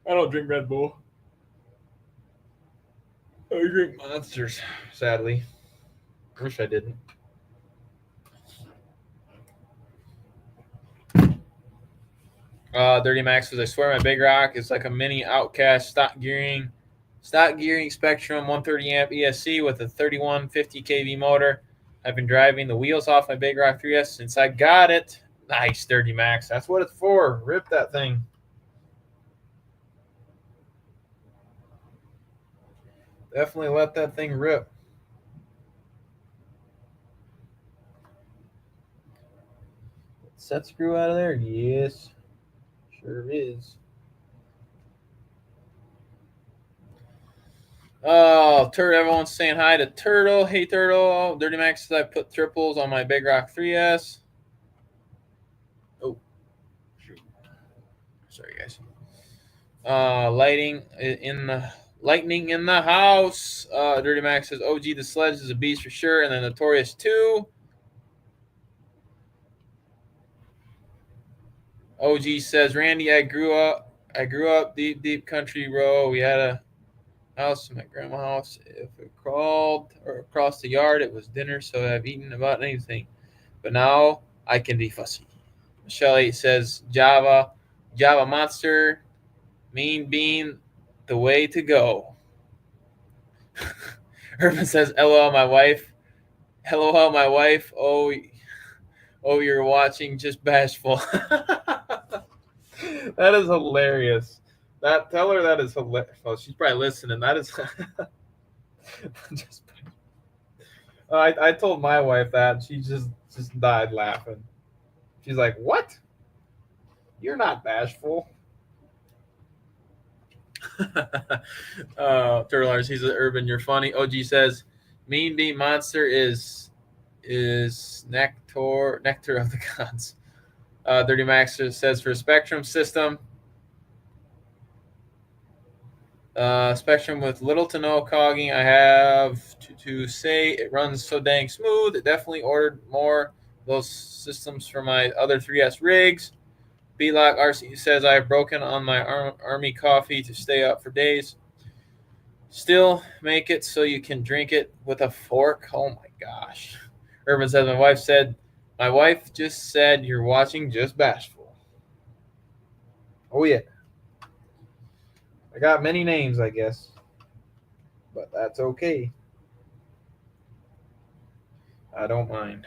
I don't drink Red Bull. I drink Monsters, sadly. Wish I didn't. Dirty Max says, I swear my Big Rock is like a mini Outcast stock gearing Spectrum 130 amp ESC with a 3150 kV motor. I've been driving the wheels off my Big Rock 3S since I got it. Nice, Dirty Max. That's what it's for. Rip that thing. Definitely let that thing rip. Set screw out of there? Yes. Sure is. Oh, Turtle! Everyone's saying hi to Turtle. Hey, Turtle. Dirty Max says I put triples on my Big Rock 3S. Oh, shoot. Sorry, guys. Lightning in the house. Dirty Max says OG the Sledge is a beast for sure, and then Notorious 2. OG says Randy, I grew up deep country row. We had a house in my grandma's house. If it crawled or across the yard, it was dinner, so I've eaten about anything. But now I can be fussy. Michelle 8 says Java Monster, Mean Bean, the way to go. Urban says, LOL, my wife. LOL, my wife. Oh, you're watching Just Bashful. That is hilarious. Tell her that is hilarious. Well, she's probably listening. That is just. I told my wife that, and she just died laughing. She's like, "What? You're not bashful." Turtlars, he's an Urban. You're funny. OG says, "Mean Bean Monster is nectar of the gods." Dirty Max says for Spectrum system. Spectrum with little to no cogging. I have to say it runs so dang smooth. It definitely ordered more of those systems for my other 3S rigs. B-Lock RC says I have broken on my Army coffee to stay up for days. Still make it so you can drink it with a fork. Oh my gosh. Urban says my wife just said you're watching Just Bashful. Oh yeah. I got many names, I guess. But that's okay. I don't mind.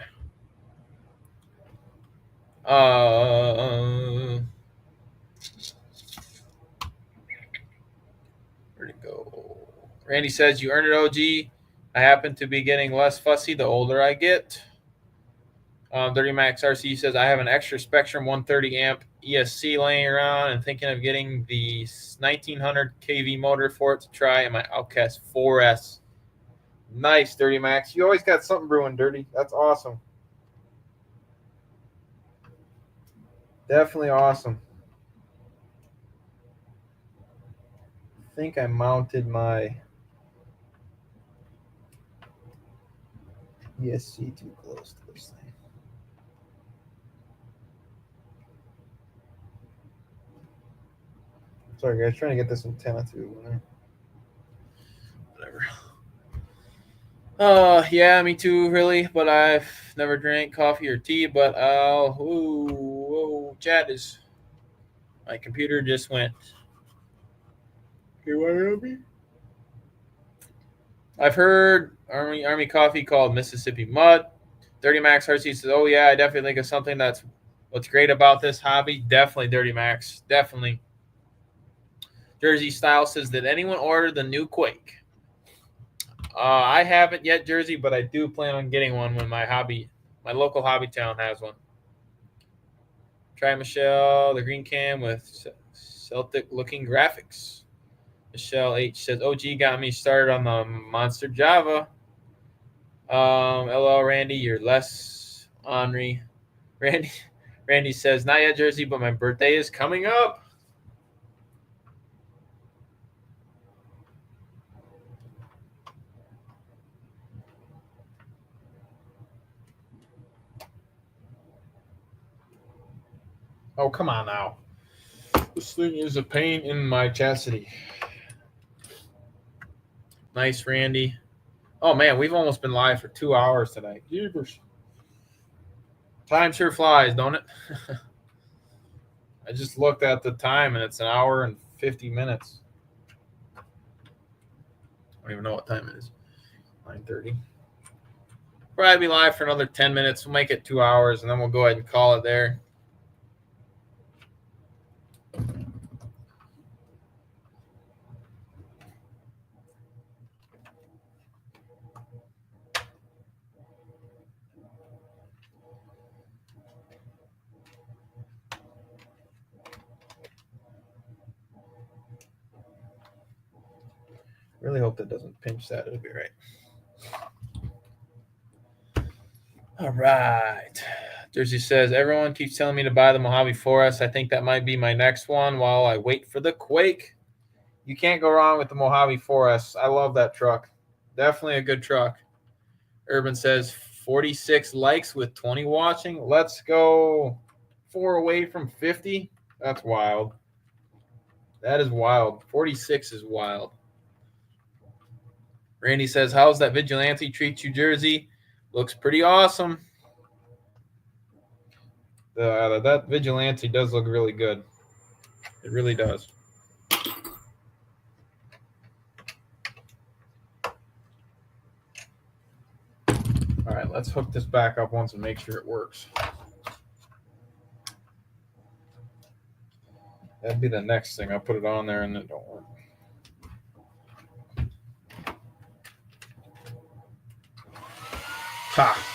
Where'd it go? Randy says, you earned it, OG. I happen to be getting less fussy the older I get. Dirty Max RC says, I have an extra Spectrum 130 amp ESC laying around and thinking of getting the 1900 kV motor for it to try in my Outcast 4S. Nice, Dirty Max. You always got something brewing, Dirty. That's awesome. Definitely awesome. I think I mounted my ESC too close to this thing. Sorry, guys. Trying to get this antenna to whatever. Yeah, me too, really. But I've never drank coffee or tea. But chat is. My computer just went. You want to help me? I've heard Army coffee called Mississippi Mud. Dirty Max Hersey says, "Oh yeah, I definitely think of something that's what's great about this hobby. Definitely, Dirty Max. Definitely." Jersey Style says, "Did anyone order the new Quake?" I haven't yet, Jersey, but I do plan on getting one when my local hobby town has one. Try Michelle, the green can with Celtic-looking graphics. Michelle H says, OG got me started on the Monster Java. LL Randy, you're less ornery. Randy says, not yet, Jersey, but my birthday is coming up. Oh, come on now. This thing is a pain in my chastity. Nice, Randy. Oh, man, we've almost been live for 2 hours tonight. Jeepers. Time sure flies, don't it? I just looked at the time, and it's 1 hour and 50 minutes. I don't even know what time it is. 9:30. Probably be live for another 10 minutes. We'll make it 2 hours, and then we'll go ahead and call it there. Really hope that doesn't pinch that. It'll be right. All right. Jersey says, everyone keeps telling me to buy the Mojave 4S. I think that might be my next one while I wait for the Quake. You can't go wrong with the Mojave 4S. I love that truck. Definitely a good truck. Urban says, 46 likes with 20 watching. Let's go 4 away from 50. That's wild. That is wild. 46 is wild. Randy says, how's that Vigilante treat you, Jersey? Looks pretty awesome. That Vigilante does look really good. It really does. All right, let's hook this back up once and make sure it works. That'd be the next thing. I'll put it on there and it don't work. Ha!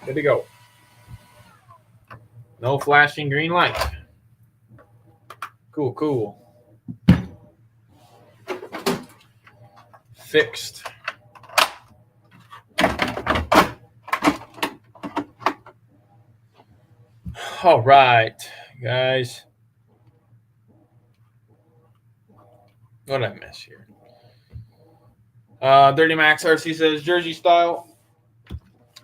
Good to go. No flashing green light. Cool, cool. Fixed. All right, guys. What did I miss here? Dirty Max RC says Jersey style.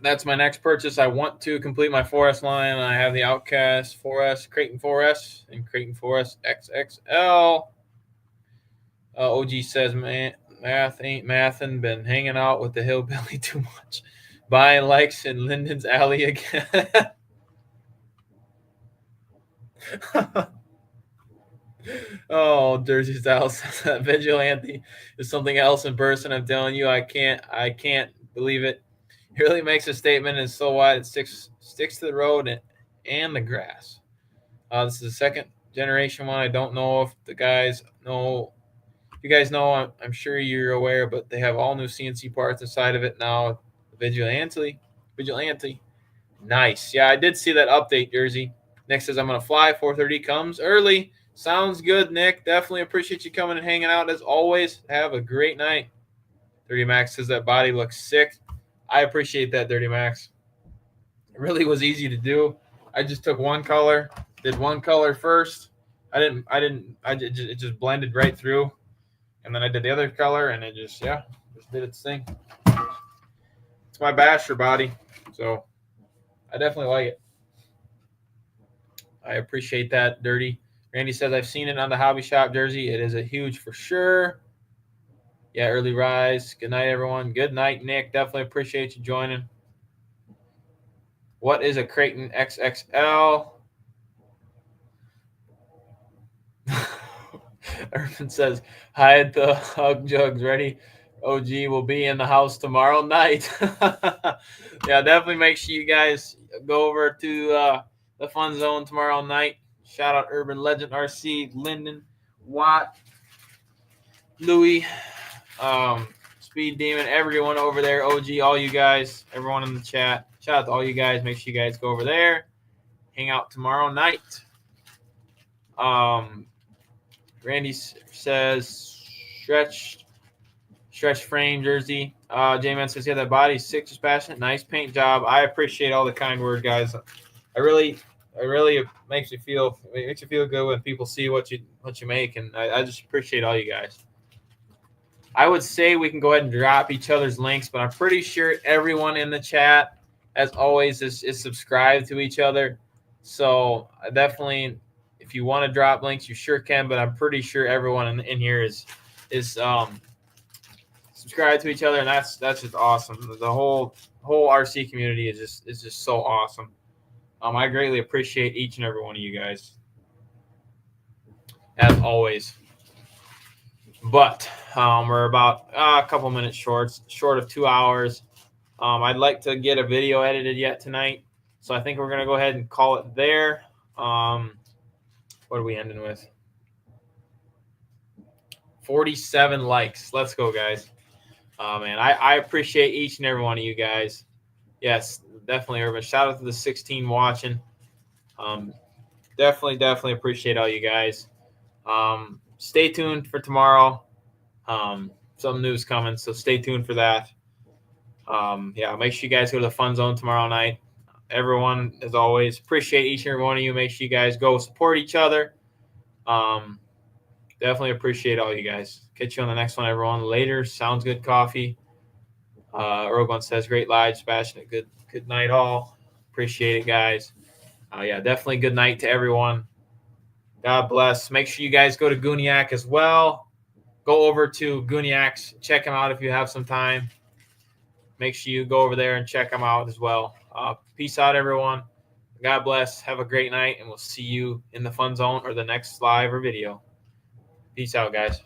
That's my next purchase. I want to complete my 4S line. I have the Outcast 4S, Creighton 4S, and Creighton 4S XXL. OG says, man, math ain't mathin'. Been hanging out with the hillbilly too much. Buying likes in Linden's Alley again. Oh, Jersey style says that Vigilante is something else in person. I'm telling you, I can't believe it. It really makes a statement. It's so wide it sticks to the road and the grass. This is the second generation one. I don't know if the guys know. If you guys know, I'm sure you're aware, but they have all new CNC parts inside of it now. Vigilante. Nice. Yeah, I did see that update, Jersey. Nick says, I'm going to fly. 4:30 comes early. Sounds good, Nick. Definitely appreciate you coming and hanging out as always. Have a great night. 30 Max says that body looks sick. I appreciate that, Dirty Max. It really was easy to do. I just took one color, did one color first. It just blended right through. And then I did the other color, and it just did its thing. It's my basher body, so I definitely like it. I appreciate that, Dirty. Randy says, I've seen it on the Hobby Shop jersey. It is a huge for sure. Yeah, early rise. Good night, everyone. Good night, Nick. Definitely appreciate you joining. What is a Creighton XXL? Irvin says, hide the hug jugs ready. OG will be in the house tomorrow night. Yeah, definitely make sure you guys go over to the Fun Zone tomorrow night. Shout out Urban Legend RC, Lyndon, Watt, Louis, Speed Demon, everyone over there, OG, all you guys, everyone in the chat. Shout out to all you guys. Make sure you guys go over there. Hang out tomorrow night. Randy says stretch frame jersey. J-Man says, yeah, that body's sick, JustBashinit. Nice paint job. I appreciate all the kind word, guys. I really it makes you feel good when people see what you make, and I just appreciate all you guys. I would say we can go ahead and drop each other's links, but I'm pretty sure everyone in the chat, as always, is subscribed to each other. So definitely, if you want to drop links, you sure can. But I'm pretty sure everyone in here is subscribed to each other, and that's just awesome. The whole RC community is just so awesome. I greatly appreciate each and every one of you guys, as always. But we're about a couple minutes short of 2 hours. I'd like to get a video edited yet tonight, so I think we're going to go ahead and call it there. What are we ending with? 47 likes. Let's go, guys. Man, I appreciate each and every one of you guys. Yes, definitely, Urban. Shout out to the 16 watching. Definitely appreciate all you guys. Stay tuned for tomorrow. Some news coming, so stay tuned for that. Yeah, make sure you guys go to the Fun Zone tomorrow night. Everyone, as always, appreciate each and every one of you. Make sure you guys go support each other. Definitely appreciate all you guys. Catch you on the next one, everyone. Later. Sounds good coffee. Rogan says, great live, JustBashinit. Good night, all. Appreciate it, guys. Yeah, definitely good night to everyone. God bless. Make sure you guys go to Gooniac as well. go over to Guniacs. Check him out if you have some time. Make sure you go over there and check him out as well. Peace out, everyone. God bless. Have a great night, and we'll see you in the fun zone or the next live or video. Peace out, guys.